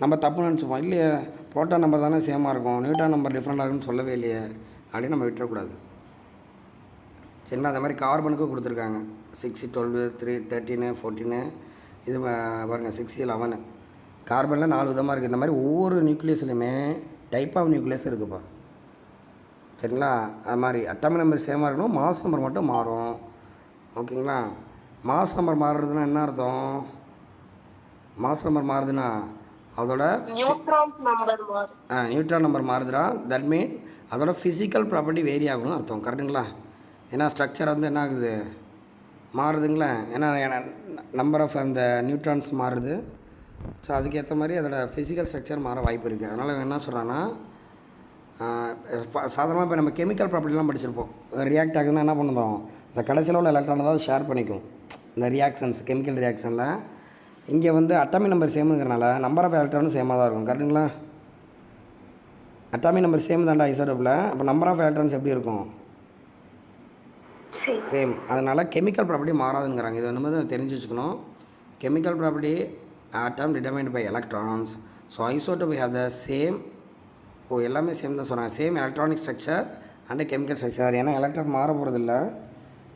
Speaker 1: நம்ம தப்பு நினச்சிப்போம், இல்லையே புரோட்டான் நம்பர் தானே சேமாக இருக்கும், நியூட்ரான் நம்பர் டிஃப்ரெண்ட்டாக இருக்குன்னு சொல்லவே இல்லையே அப்படின்னு நம்ம விட்டுறக்கூடாது. சரிங்களா? அந்த மாதிரி கார்பனுக்கும் கொடுத்துருக்காங்க 6 12 3 13 14 இது பாருங்கள் 6 11 கார்பனில் 4 விதமாக இருக்குது. இந்த மாதிரி ஒவ்வொரு நியூக்ளியஸ்லையுமே டைப் ஆஃப் நியூக்ளியஸ் இருக்குதுப்பா. சரிங்களா? அது மாதிரி அட்டாமிக் நம்பர் சேமாக இருக்கணும், மாஸ் நம்பர் மட்டும் மாறும். ஓகேங்களா? மாஸ் நம்பர் மாறுறதுன்னா என்ன அர்த்தம்? மாஸ் நம்பர் மாறுதுன்னா அதோட நியூட்ரான் நம்பர் மாறுதுடா. தட் மீன் அதோட ஃபிசிக்கல் ப்ராப்பர்ட்டி வேரி ஆகணும்னு அர்த்தம். கரெக்டுங்களா? ஏன்னா ஸ்ட்ரக்சர் வந்து என்ன ஆகுது, மாறுதுங்களா? ஏன்னா நம்பர் ஆஃப் அந்த நியூட்ரான்ஸ் மாறுது. ஸோ அதுக்கேற்ற மாதிரி அதோட ஃபிசிக்கல் ஸ்ட்ரக்சர் மாற வாய்ப்பு இருக்குது. அதனால் என்ன சொல்கிறான்னா, சாதாரணமாக இப்போ நம்ம கெமிக்கல் ப்ராப்பர்ட்டிலாம் படிச்சிருப்போம். ரியாக்ட் ஆகுதுன்னா என்ன பண்ணுறோம், இந்த கடைசியில் உள்ள எலக்ட்ரானை தான் ஷேர் பண்ணிக்கும் இந்த ரியாக்ஷன்ஸ், கெமிக்கல் ரியாக்ஷனில். இங்கே வந்து அட்டாமிக் நம்பர் சேமுங்கிறனால நம்பர் ஆஃப் எலக்ட்ரானும் சேமாக தான் இருக்கும். கரெக்டுங்களா? அட்டாமிக் நம்பர் சேம் தான்டா ஐசோடோப்பில். அப்போ நம்பர் ஆஃப் எலக்ட்ரான்ஸ் எப்படி இருக்கும்? சேம். அதனால் கெமிக்கல் ப்ராப்பர்ட்டி மாறாதுங்கிறாங்க. இது வந்து தெரிஞ்சு வச்சுக்கணும். Chemical property atom determined by electrons. So isotope have the same. எல்லாமே சேம் தான் சொல்கிறாங்க. Same electronic structure and chemical structure. ஏன்னா எலக்ட்ரான் மாற போகிறதில்ல,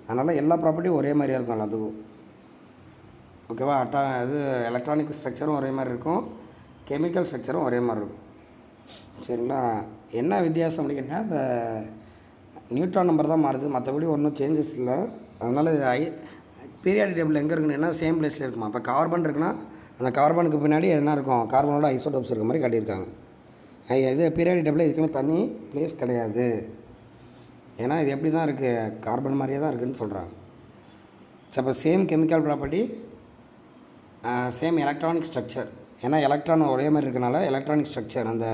Speaker 1: அதனால் எல்லா ப்ராப்பர்ட்டியும் ஒரே மாதிரியாக இருக்கும் எல்லாத்துக்கும். ஓகேவா? இது எலக்ட்ரானிக் ஸ்ட்ரக்சரும் ஒரே மாதிரி இருக்கும், கெமிக்கல் ஸ்ட்ரக்சரும் ஒரே மாதிரி இருக்கும். சரிங்களா? என்ன வித்தியாசம் அப்படின்னு கேட்டால் இந்த நியூட்ரான் நம்பர் தான் மாறுது, மற்றபடி ஒன்றும் சேஞ்சஸ் இல்லை. அதனால் பீரியாடிக் டேபிள் எங்கே இருக்குன்னு என்ன சேம் பிளேஸில் இருக்குமா? இப்போ கார்பன் இருக்குன்னா அந்த கார்பனுக்கு பின்னாடி என்ன இருக்கும், கார்பனோட ஐசோடோப்ஸ் இருக்க மாதிரி காட்டியிருக்காங்க. இது பீரியாடிக் டேபிளில் இதுக்குன்னு தனி பிளேஸ் கிடையாது. ஏன்னா இது எப்படி தான் இருக்குது, கார்பன் மாதிரியே தான் இருக்குதுன்னு சொல்கிறாங்க. ஸோ அப்போ same chemical property, same electronic structure. ஏன்னா எலக்ட்ரான் ஒரே மாதிரி இருக்கனால எலக்ட்ரானிக் ஸ்ட்ரக்சர். அந்த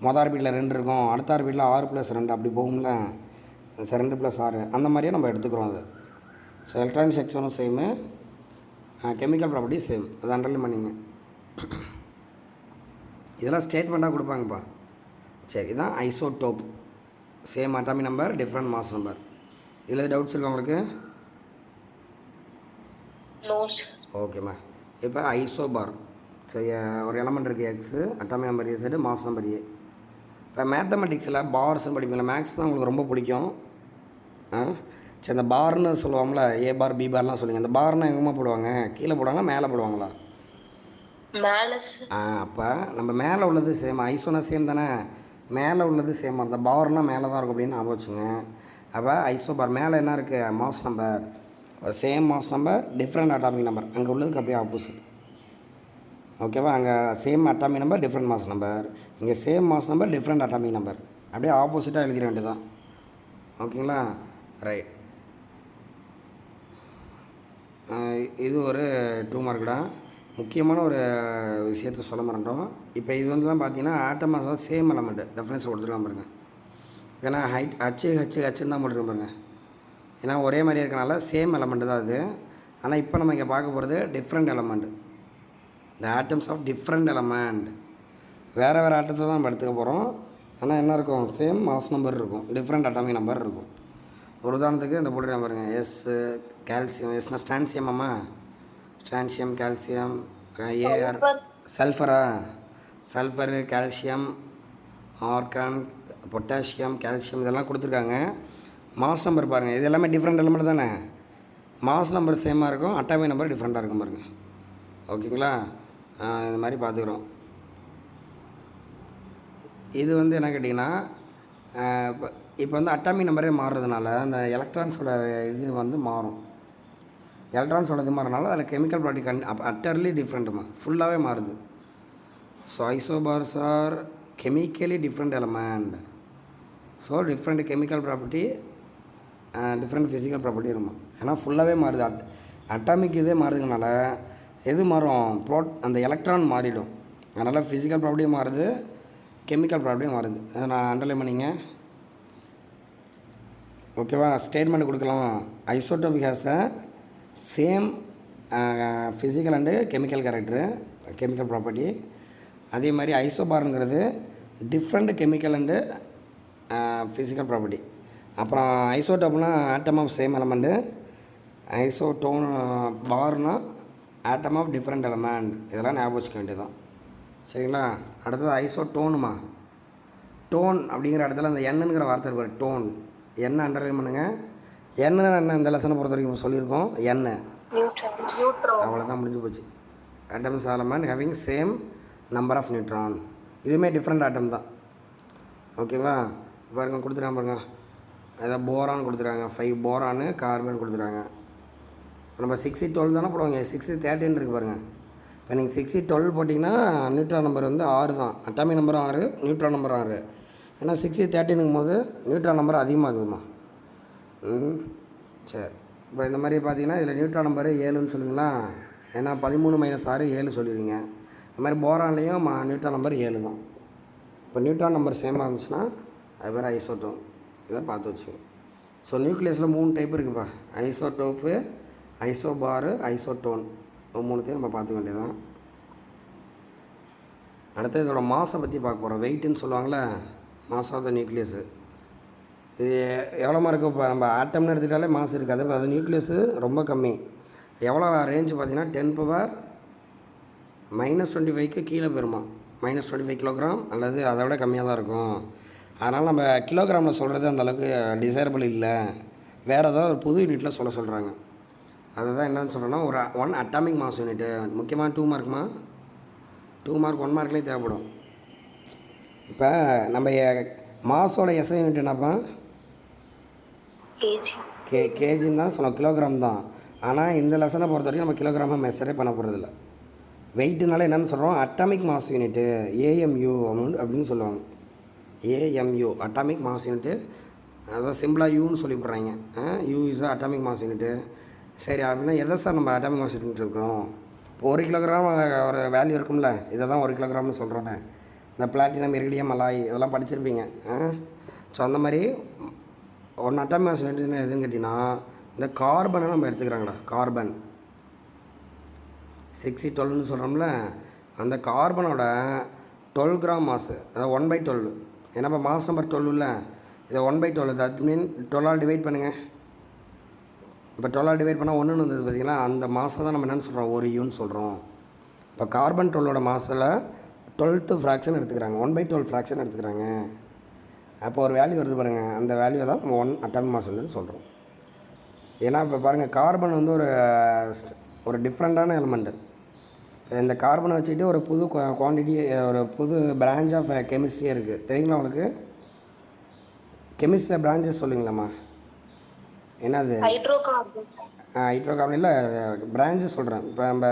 Speaker 1: மொதல் ஆர்பிட்டில் 2 இருக்கும், அடுத்த ஆர்பிட்டில் 6+2 அப்படி போகும்ல, 2+6 அந்த மாதிரியே நம்ம எடுத்துக்கிறோம் அது. ஸோ எலக்ட்ரானிக் ஸ்ட்ரக்சரும் சேமு, கெமிக்கல் ப்ராப்பர்ட்டி சேம். அதை அண்டர்லைன் பண்ணிங்க. இதெல்லாம் ஸ்டேட்மெண்ட்டாக கொடுப்பாங்கப்பா. சரி, இதுதான் isotope. Same atomic number, different mass number. இதில் டவுட்ஸ் இருக்கா உங்களுக்கு? ஓகேம்மா. இப்போ ஐசோபார். சரி, ஒரு எலமெண்ட் இருக்குது X, atomic number Z, mass number A. இப்போ மேத்தமெட்டிக்ஸில் பார்ஸ்ன்னு படிப்பீங்களா? மேக்ஸ் தான் உங்களுக்கு ரொம்ப பிடிக்கும். சரி, இந்த பார்னு சொல்லுவாங்களா, A பார் B பார்லாம் சொல்லுங்கள். இந்த பார்னால் எங்கேம்மா போடுவாங்க? கீழே போடுவாங்களா மேலே போடுவாங்களா? அப்போ நம்ம மேலே உள்ளது சேம். ஐசோனா சேம் தானே, மேலே உள்ளது சேம். அந்த பார்னால் மேலே தான் இருக்கும் அப்படின்னு ஞாபகம் வச்சுங்க. அப்போ ஐசோபார் மேலே என்ன இருக்குது, mass number. Same mass number, different atomic number. அங்கே உள்ளதுக்கு அப்படியே ஆப்போசிட். ஓகேவா? அங்கே same atomic number, different mass number. இங்கே same mass number, different atomic number. அப்படியே ஆப்போசிட்டாக எழுதிட வேண்டியதான். ஓகேங்களா? ரைட். இது ஒரு 2 மார்க்குடா. முக்கியமான ஒரு விஷயத்த சொல்ல மறந்துட்டோம். இப்போ இது வந்துலாம் பார்த்தீங்கன்னா ஆட்டமாஸ் தான் சேம் எலமெண்ட்டு. டெஃபரன்ஸ் கொடுத்துருக்கான் பாருங்கள். ஏன்னா ஹச்சுன்னு தான் போட்டுருக்கோம் பாருங்கள். ஏன்னா ஒரே மாதிரியே இருக்கனால சேம் எலமெண்ட்டு தான் அது. ஆனால் இப்போ நம்ம இங்கே பார்க்க போகிறது different element. The atoms of different element. வேறு ஆட்டத்தை தான் நம்ம எடுத்துக்க போகிறோம். ஆனால் என்ன இருக்கும், சேம் மாஸ் நம்பர் இருக்கும், டிஃப்ரெண்ட் அட்டாமிக் நம்பர் இருக்கும். ஒரு உதாரணத்துக்கு இந்த போட்டுருக்கேன் பாருங்கள். S calcium. எஸ்னா ஸ்டான்சியம். அம்மா ஸ்டான்சியம், கால்சியம். ஏஆர் சல்ஃபரா, sulphur, calcium, argon, potassium, calcium இதெல்லாம் கொடுத்துருக்காங்க. மாஸ் நம்பர் பாருங்கள், இது எல்லாமே டிஃப்ரெண்ட் எலமெண்ட் தானே. மாஸ் நம்பர் சேமாக இருக்கும், அட்டாமிக் நம்பர் டிஃப்ரெண்ட்டாக இருக்கும் பாருங்கள். ஓகேங்களா? இது மாதிரி பார்த்துக்குறோம். இது வந்து என்ன கேட்டிங்கன்னா, இப்போ வந்து அட்டாமிக் நம்பரே மாறுறதுனால அந்த எலக்ட்ரான்ஸோட இது வந்து மாறும். எலக்ட்ரான்ஸோட இது மாறனால அதில் கெமிக்கல் ப்ராப்பர்ட்டி அட்டர்லி டிஃப்ரெண்ட்டுமா, ஃபுல்லாகவே மாறுது. So isobars are chemically different element. So different chemical property, different physical property இருக்கும். ஏன்னா ஃபுல்லாகவே மாறுது. அட்டாமிக் இதே மாறுதுனால எது மாறும், அந்த எலக்ட்ரான் மாறிடும். அதனால் ஃபிசிக்கல் ப்ராப்பர்ட்டியும் மாறுது, கெமிக்கல் ப்ராப்பர்ட்டியும் மாறுது. அதை நான் அண்டர்லைன் பண்ணிங்க. ஓகேவா? ஸ்டேட்மெண்ட் கொடுக்கலாம். Isotopic has a same physical and chemical character, chemical property. அதே மாதிரி ஐசோபாருங்கிறது different chemical and physical property. அப்புறம் ஐசோடோப்னா atom of same element. Isotone பார்னா ஆட்டம் ஆஃப் டிஃப்ரெண்ட் எலமெண்ட். இதெல்லாம் ஞாபகம் வச்சுக்க வேண்டியதான். சரிங்களா? அடுத்தது ஐசோடோனுமா. டோன் அப்படிங்கிற இடத்துல அந்த எண்ணுங்கிற வார்த்தை இருப்பார், டோன். என்ன அண்டர்லைன் பண்ணுங்கள், என்ன இந்த லெசனை பொறுத்த வரைக்கும் சொல்லியிருக்கோம் எண்ணெய்
Speaker 2: நியூட்ரான்.
Speaker 1: அவ்வளோதான் முடிஞ்சு போச்சு. ஆட்டம்ஸ் ஆலமன் having same number of neutron. இதுவுமே டிஃப்ரெண்ட் ஆட்டம் தான். ஓகேவா? பாருங்க கொடுத்துருக்காங்க பாருங்க. ஏதாவது போரான் கொடுத்துருக்காங்க, 5 போரானு கார்பன் கொடுத்துருக்காங்க. நம்ம 6E12 தானே போடுவாங்க, 6E13 இருக்குது பாருங்கள். இப்போ நீங்கள் 6E12 போட்டிங்கன்னா நியூட்ரான் நம்பர் வந்து 6 தான், அட்டாமிக் நம்பரும் 6, நியூட்ரான் நம்பரும் 6. ஏன்னா 6E13ங்கும் போது நியூட்ரான் நம்பர் அதிகமாகுதுமா. சரி, இப்போ இந்த மாதிரி பார்த்தீங்கன்னா இதில் நியூட்ரான் நம்பரு 7ன்னு சொல்லுவீங்களா, ஏன்னா 13 - 6 7 சொல்லிடுவீங்க. அது மாதிரி போரான்லேயும் நியூட்ரான் நம்பர் 7 தான். இப்போ நியூட்ரான் நம்பர் சேமாக இருந்துச்சுன்னா அது பேர் ஐசோட்டோன். இதை பார்த்து வச்சுங்க. ஸோ நியூக்ளியஸில் 3 டைப் இருக்குப்பா, ஐசோடோப்பு, ஐசோபாரு, ஐசோட்டோன். 3த்தையும் நம்ம பார்த்துக்க வேண்டியதான். அடுத்து இதோட மாஸை பற்றி பார்க்க போகிறோம். வெயிட்டுன்னு சொல்லுவாங்களே, மாஸ் ஆஃப் த நியூக்ளியஸு. இது எவ்வளோமா இருக்கும்? இப்போ நம்ம ஆட்டம்னு எடுத்துக்கிட்டாலே மாஸ் இருக்காது. இப்போ அது நியூக்ளியஸு ரொம்ப கம்மி. எவ்வளோ ரேஞ்சு பார்த்தீங்கன்னா 10⁻⁻25 கீழே போயிருமா. -25 கிலோகிராம் அல்லது அதை விட கம்மியாக தான் இருக்கும். அதனால் நம்ம கிலோகிராமில் சொல்கிறது அந்தளவுக்கு டிசைரபிள் இல்லை. வேறு ஏதாவது ஒரு புது யூனிட்டில் சொல்கிறாங்க. அதுதான் என்னன்னு சொல்கிறேன்னா, ஒரு 1 அட்டாமிக் மாஸ் யூனிட்டு. முக்கியமாக 2 மார்க்குமா, 2 மார்க் 1 மார்க்லேயும் தேவைப்படும். இப்போ நம்ம மாஸோட எஸ்ஐ யூனிட் என்னப்பா? கேஜின்னு தான் சொன்னோம், கிலோகிராம் தான். ஆனால் இந்த லெசனை பொறுத்த வரைக்கும் நம்ம கிலோகிராமை மெஷரே பண்ண போகிறதில்ல. வெயிட்டுனால என்னென்னு சொல்கிறோம், அட்டாமிக் மாஸ் யூனிட்டு, ஏஎம்யூ அப்படின்னு சொல்லுவாங்க. AMU atomic mass unit. அதான் சிம்பிளாக யூன்னு சொல்லி போடுறாங்க. You is atomic mass unit. சரி, அப்படின்னா எதை சார் நம்ம அட்டாமிக் மாஸ் யூனிட் இருக்கிறோம்? இப்போ 1 கிலோகிராம் ஒரு வேல்யூ இருக்கும்ல, இதை தான் 1 கிலோகிராம்னு சொல்கிறோன்னே. இந்த பிளாட்டினம், இரிடியம், அலாய் இதெல்லாம் படிச்சிருப்பீங்க. ஸோ அந்த மாதிரி 1 அட்டாமிக் மாஸ் யூனிட்னு எதுன்னு கேட்டிங்கன்னா, இந்த கார்பனை நம்ம எடுத்துக்கிறாங்களா, கார்பன் 6E12ன்னு சொல்கிறோம்ல, அந்த கார்பனோட 12 கிராம் மாசு, அதாவது 1/12. ஏன்னா இப்போ மாஸ் நம்பர் 12 இல்லை, இதை 1/12, தட் மீன் 12ஆல் டிவைட் பண்ணுங்கள். இப்போ 12ஆல் டிவைட் பண்ணால் 1ன்னு வந்தது பார்த்தீங்களா, அந்த மாசை தான் நம்ம என்னென்னு சொல்கிறோம், 1 யூன்னு சொல்கிறோம். இப்போ கார்பன் 12ஓட மாசில் 12th ஃப்ராக்ஷன் எடுத்துக்கிறாங்க, 1/12 ஃப்ராக்ஷன் எடுத்துக்கிறாங்க. அப்போ ஒரு வேல்யூ வருது பாருங்கள், அந்த வேல்யூ தான் நம்ம 1 அட்டாமிக் மாஸ் யூனிட்னு சொல்கிறோம். ஏன்னா இப்போ பாருங்கள், கார்பன் வந்து ஒரு டிஃப்ரெண்ட்டான எலிமெண்ட்டு. இந்த கார்பனை வச்சுக்கிட்டு ஒரு புது குவான்டிட்டி, ஒரு புது பிரான்ச் ஆஃப் கெமிஸ்ட்ரியே இருக்குது. தெரியுங்களா உங்களுக்கு? கெமிஸ்ட்ரியில் பிரான்ச்சஸ் சொல்லுங்களாம்மா, என்னது? ஹைட்ரோகார்பன் இல்லை, பிரான்ச்சஸ் சொல்கிறேன். இப்போ நம்ம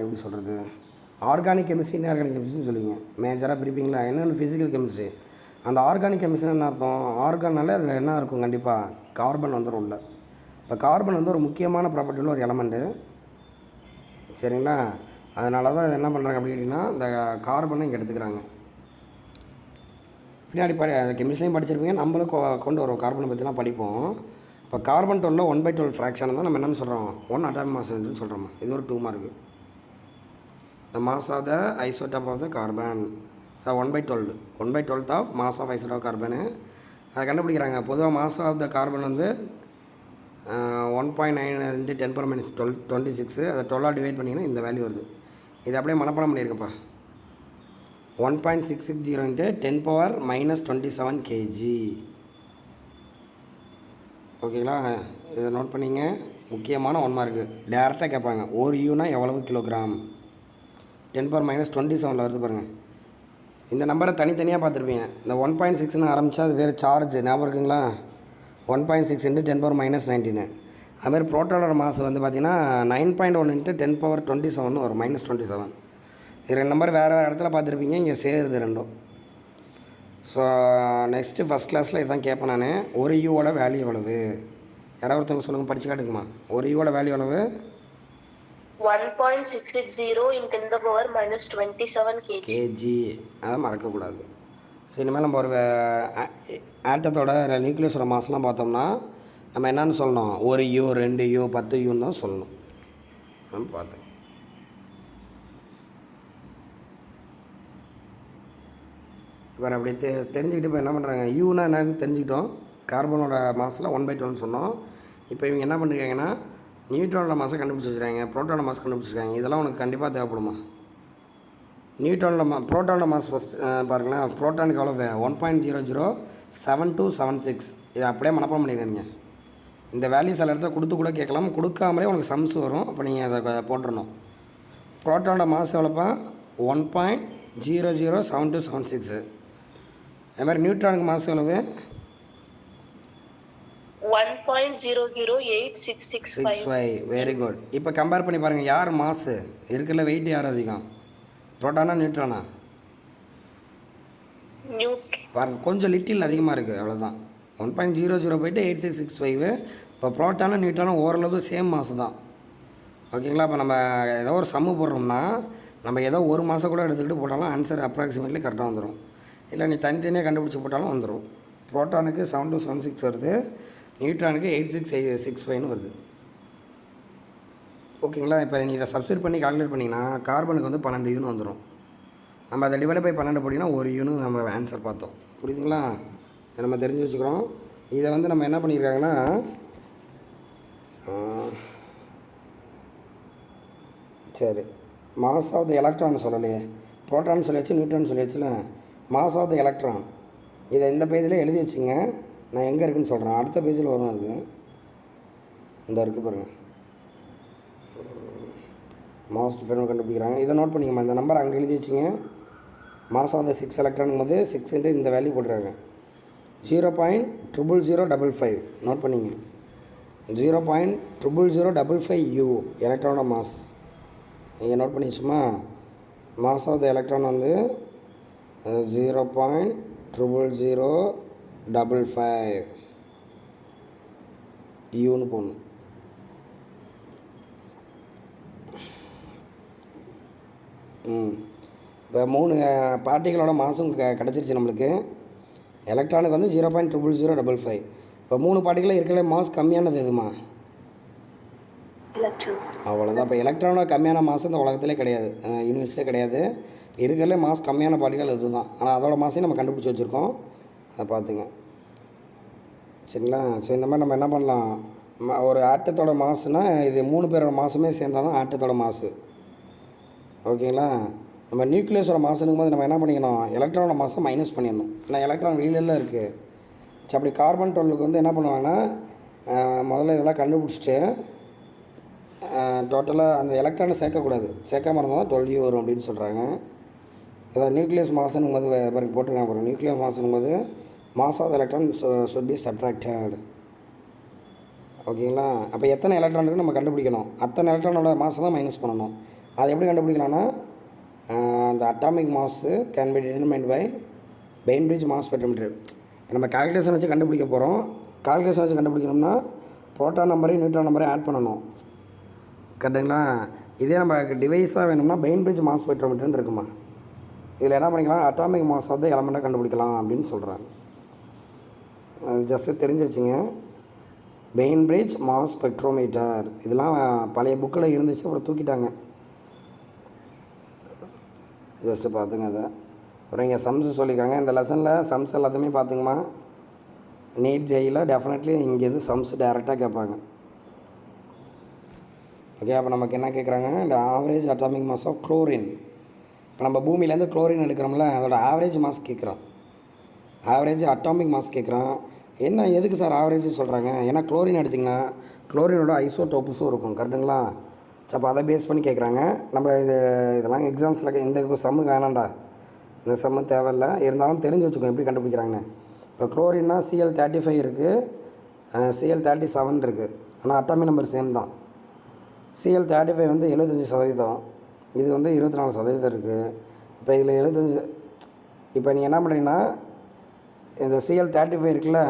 Speaker 1: எப்படி சொல்கிறது, ஆர்கானிக் கெமிஸ்ட்ரி, இன்ஆர்கானிக் கெமிஸ்ட்ரின்னு சொல்லுவீங்க. மேஜராக பிரிப்பீங்களா? என்னென்னு ஃபிசிக்கல் கெமிஸ்ட்ரி. அந்த ஆர்கானிக் கெமிஸ்ட்ரி என்ன அர்த்தம்? ஆர்கானாலே அதில் என்ன இருக்கும், கண்டிப்பாக கார்பன் வந்துடும் உள்ள. இப்போ கார்பன் வந்து ஒரு முக்கியமான ப்ராப்பர்ட்டியில் ஒரு எலமெண்ட்டு, சரிங்களா? அதனால தான் இது என்ன பண்ணுறாங்க அப்படி கேட்டிங்கன்னா, இந்த கார்பனை இங்கே எடுத்துக்கிறாங்க. பின்னாடி அந்த கெமிஸ்ட்ரியும் படிச்சிருப்பீங்க, நம்மளும் கொண்டு வரோம் கார்பனை பற்றிலாம் படிப்போம். இப்போ கார்பன் 12 1/12 ஃப்ராக்ஷன் தான் நம்ம என்னென்னு சொல்கிறோம், 1 அட்டாமிக் மாஸ் யூனிட்னு சொல்கிறோமா. இது ஒரு 2 mark. The mass of the isotope of the carbon, 1/12 of mass of isotope carbon அதை கண்டுபிடிக்கிறாங்க. பொதுவாக மாஸ் ஆஃப் த கார்பன் வந்து 1.9 × 10⁻26. அதை 12ஆல் டிவைட் பண்ணிங்கன்னா இந்த வேல்யூ வருது. இது அப்படியே மனப்பாடம் பண்ணியிருக்கப்பா, 1.660 × 10⁻27 kg. ஓகேங்களா? இதை நோட் பண்ணிங்க, முக்கியமான 1 மார்க்கு. டேரெக்டாக கேட்பாங்க, ஒரு யூனா எவ்வளவு கிலோகிராம், 10⁻27 வருது பாருங்கள். இந்த நம்பரை தனித்தனியாக பார்த்துருப்பீங்க. இந்த 1.6ன்னு ஆரம்பித்தா அது வேறு சார்ஜ், ஞாபகம் இருக்குங்களா? 1.6 × 10⁻19. அதுமாதிரி புரோட்டானோட மாஸ் வந்து பார்த்திங்கன்னா 9.1 × 10⁻27 வரும், -27. இது 2 நம்பர் வேறு இடத்துல பார்த்துருப்பீங்க, இங்கே சேருது ரெண்டும். ஸோ நெக்ஸ்ட்டு ஃபஸ்ட் கிளாஸில் இதான் கேட்பேன் நான். ஒரு யூவோட வேல்யூ எவ்வளவு? யாராவது ஒருத்தவங்க சொல்லுங்கள், படித்து காட்டுக்குமா. ஒரு யூவோட வேல்யூ எவ்வளவு?
Speaker 2: 1.660 × 10⁻27 kg.
Speaker 1: அதை மறக்கக்கூடாது. சரி, இனிமேல் நம்ம ஒரு ஆட்டத்தோட நியூக்ளியஸோட மாஸ்லாம் பார்த்தோம்னா நம்ம என்னன்னு சொல்லணும், 1 யூ, 2 யூ, 10 யூன்னு தான் சொல்லணும். நம்ம பார்த்தேன். இப்போ அப்படி தெரிஞ்சுக்கிட்டு இப்போ என்ன பண்ணுறாங்க, யூனா என்னன்னு தெரிஞ்சுக்கிட்டோம். கார்பனோட மாஸில் 1/12 சொன்னோம். இப்போ இவங்க என்ன பண்ணிருக்காங்கன்னா, நியூட்ரானோட மாஸை கண்டுபிடிச்சி வச்சுருக்காங்க, புரோட்டானோட மாஸ் கண்டுபிடிச்சிருக்காங்க. இதெல்லாம் உனக்கு கண்டிப்பாக தேவைப்படுமா? நியூட்ரானோட ப்ரோட்டானோட மாஸ் ஃபஸ்ட் பாருங்களேன். ப்ரோட்டானுக்கு எவ்வளோ 1.007276. இதை அப்படியே மனப்பாடம் பண்ணிடுறீங்க. இந்த வேல்யூ சில இடத்துல கொடுத்து கூட கேட்கலாம், கொடுக்காமலே உனக்கு சம்ஸ் வரும். அப்போ நீங்கள் அதை போட்டுடணும். ப்ரோட்டானோட மாஸ் எவ்வளோப்பா 1.007276. அதே மாதிரி நியூட்ரானுக்கு மாஸ் எவ்வளவு
Speaker 2: 1.008665.
Speaker 1: Very good. இப்போ கம்பேர் பண்ணி பாருங்கள், யார் மாசு இருக்கிறதுல வெயிட் யார் அதிகம், ப்ரோட்டானா நியூட்ரானா? பாருங்கள், கொஞ்சம் லிட்டில் அதிகமாக இருக்குது, அவ்வளோதான். 1.00 போய்ட்டு 8665. இப்போ ப்ரோட்டானும் நியூட்ரானும் ஓரளவு சேம் மாசு தான். ஓகேங்களா? இப்போ நம்ம ஏதோ ஒரு சம்மு போடுறோம்னா நம்ம ஏதோ ஒரு மாதம் கூட எடுத்துக்கிட்டு போட்டாலும் ஆன்சர் அப்ராக்சிமேட்லி கரெக்டாக வந்துடும். இல்லை நீ தனித்தனியாக கண்டுபிடிச்சி போட்டாலும் வந்துடும். ப்ரோட்டானுக்கு 7276 வருது, நியூட்ரானுக்கு 8665 வருது. ஓகேங்களா? இப்போ நீ இதை சப்ஸ்டிட் பண்ணி கால்குலேட் பண்ணிங்கன்னா கார்பனுக்கு வந்து 12 யூனிட் வந்துடும். நம்ம அதை டிவைட் பை 12 போட்டிங்கன்னா ஒரு யூனிட் நம்ம ஆன்சர் பார்த்தோம். புரியுதுங்களா? இதை நம்ம தெரிஞ்சு வச்சுக்கிறோம். இதை வந்து நம்ம என்ன பண்ணியிருக்காங்கன்னா சரி, மாஸ் ஆஃப் த எலக்ட்ரான் சொல்லலையே, ப்ரோட்டான் சொல்லியாச்சு, நியூட்ரான் சொல்லியாச்சுல. மாஸ் ஆஃப் த எலக்ட்ரான் இதை இந்த பேஜில் எழுதி வச்சுங்க. நான் எங்கே இருக்குதுன்னு சொல்கிறேன், அடுத்த பேஜில் வரும். அது இந்த இருக்குது பாருங்கள், மாஸ் டிஃபரன்ஸ் கண்டுபிடிக்கிறாங்க. இதை நோட் பண்ணிக்கமா, இந்த நம்பர் அங்கே எழுதி வச்சுங்க. மாஸ் ஆஃப் த 6 எலக்ட்ரான் போது 6 இந்த வேல்யூ போட்டுருக்காங்க. 0.00055 நோட் பண்ணிங்க. 0.00055 எலக்ட்ரானோட மாஸ் நீங்கள் நோட் பண்ணிச்சுமா. மாஸ் ஆஃப் த எலக்ட்ரான் வந்து 0.00055 யூன்னு போடணும். இப்போ 3 பார்ட்டிகளோட மாதம் கிடச்சிருச்சு நம்மளுக்கு. எலக்ட்ரானுக்கு வந்து 0.00055. இப்போ 3 பார்ட்டிகளில் இருக்கிற மாஸ் கம்மியானது எதுமா? அவ்வளோதான். இப்போ எலக்ட்ரானோட கம்மியான மாஸ் இந்த உலகத்திலே கிடையாது, யூனிவர்ஸே கிடையாது. இருக்கிறதுலே மாஸ் கம்மியான பார்ட்டிகள் இது தான். ஆனால் அதோட மாஸையும் நம்ம கண்டுபிடிச்சி வச்சுருக்கோம், அதை பார்த்துங்க. சரிங்களா? ஸோ இந்த மாதிரி நம்ம என்ன பண்ணலாம், ஒரு ஆட்டத்தோட மாசுனால் இது 3 பேரோட மாசுமே சேர்ந்தால் தான் ஆட்டத்தோட மாசு. ஓகேங்களா? நம்ம நியூக்ளியஸோட மாசுனுக்கும் போது நம்ம என்ன பண்ணிக்கணும், எலக்ட்ரானோட மாசை மைனஸ் பண்ணிடணும். ஏன்னா எலக்ட்ரான் வெளியிலலாம் இருக்குது. சரி, அப்படி கார்பன் 12க்கு வந்து என்ன பண்ணுவாங்கன்னா முதல்ல இதெல்லாம் கண்டுபிடிச்சிட்டு டோட்டலாக அந்த எலக்ட்ரானை சேர்க்கக்கூடாது, சேர்க்காம இருந்தால் தான் 12U வரும் அப்படின்னு சொல்கிறாங்க. அதாவது நியூக்ளியஸ் மாசுனும் போது பாருங்க போட்டுருக்காங்க பாருங்கள். நியூக்ளியஸ் மாசுனும் போது mass of electron should be subtracted. ஓகேங்களா? அப்போ எத்தனை எலக்ட்ரான் இருக்குன்னு நம்ம கண்டுபிடிக்கணும். அத்தனை எலக்ட்ரானோட மாசை தான் மைனஸ் பண்ணணும். அது எப்படி கண்டுபிடிக்கலாம்னா அந்த atomic mass can be determined by Bainbridge mass spectrometer. நம்ம கால்குலேஷன் வச்சு கண்டுபிடிக்க போகிறோம். கால்குலேஷன் வச்சு கண்டுபிடிக்கணும்னா ப்ரோட்டான் நம்பரையும் நியூட்ரான் நம்பரையும் ஆட் பண்ணணும். கரெக்டுங்களா? இதே நம்ம டிவைஸாக வேணும்னா பெயின்பிரிட்ஜ் மாஸ் ஸ்பெக்ட்ரோமீட்டர்னு இருக்குமா. இதில் என்ன பண்ணிக்கலாம், அட்டாமிக் மாஸ் வந்து எலமெண்ட்டாக கண்டுபிடிக்கலாம் அப்படின்னு சொல்கிறாங்க. அது ஜஸ்ட்டு தெரிஞ்சு வச்சுங்க. பெயின்பிரிட்ஜ் மாஸ் ஸ்பெக்ட்ரோமீட்டர் இதெல்லாம் பழைய புக்கில் இருந்துச்சு, அப்புறம் தூக்கிட்டாங்க. ஜஸ்ட்டு பார்த்துங்க. அதை அப்புறம் இங்கே சம்ஸ் சொல்லியிருக்காங்க. இந்த லெசனில் சம்ஸ் எல்லாத்தையுமே பார்த்துங்கம்மா. நீட் ஜெயில் டெஃபினெட்லி இங்கேருந்து சம்ஸ் டேரெக்டாக கேட்பாங்க. ஓகே, அப்போ நமக்கு என்ன கேட்குறாங்க, இந்த average atomic mass of chlorine. இப்போ நம்ம பூமியிலேருந்து குளோரின் எடுக்கிறோம்ல, அதோட ஆவரேஜ் மாஸ் கேட்குறோம். ஆவரேஜ் அட்டாமிக் மாஸ் கேட்குறோம். என்ன எதுக்கு சார் ஆவரேஜ் சொல்கிறாங்க? ஏன்னா குளோரின் எடுத்திங்கன்னா குளோரினோட ஐசோடோப்ஸும் இருக்கும். கரெக்டுங்களா? அப்போ அதை பேஸ் பண்ணி கேட்குறாங்க. நம்ம இதெல்லாம் எக்ஸாம்ஸில் இந்த சம்மு வேணாண்டா, இந்த சம்மு தேவையில்லை, இருந்தாலும் தெரிஞ்சு வச்சுக்கோங்க எப்படி கண்டுபிடிக்கிறாங்கன்னு. இப்போ குளோரின்னா Cl35 இருக்குது, Cl37 இருக்குது. ஆனால் அட்டாமிக் நம்பர் சேம் தான். Cl35 வந்து 75%, இது வந்து 24% இருக்குது. இப்போ இதில் 75. இப்போ நீங்கள் என்ன பண்ணுறீங்கன்னா இந்த Cl35 இருக்குல்ல,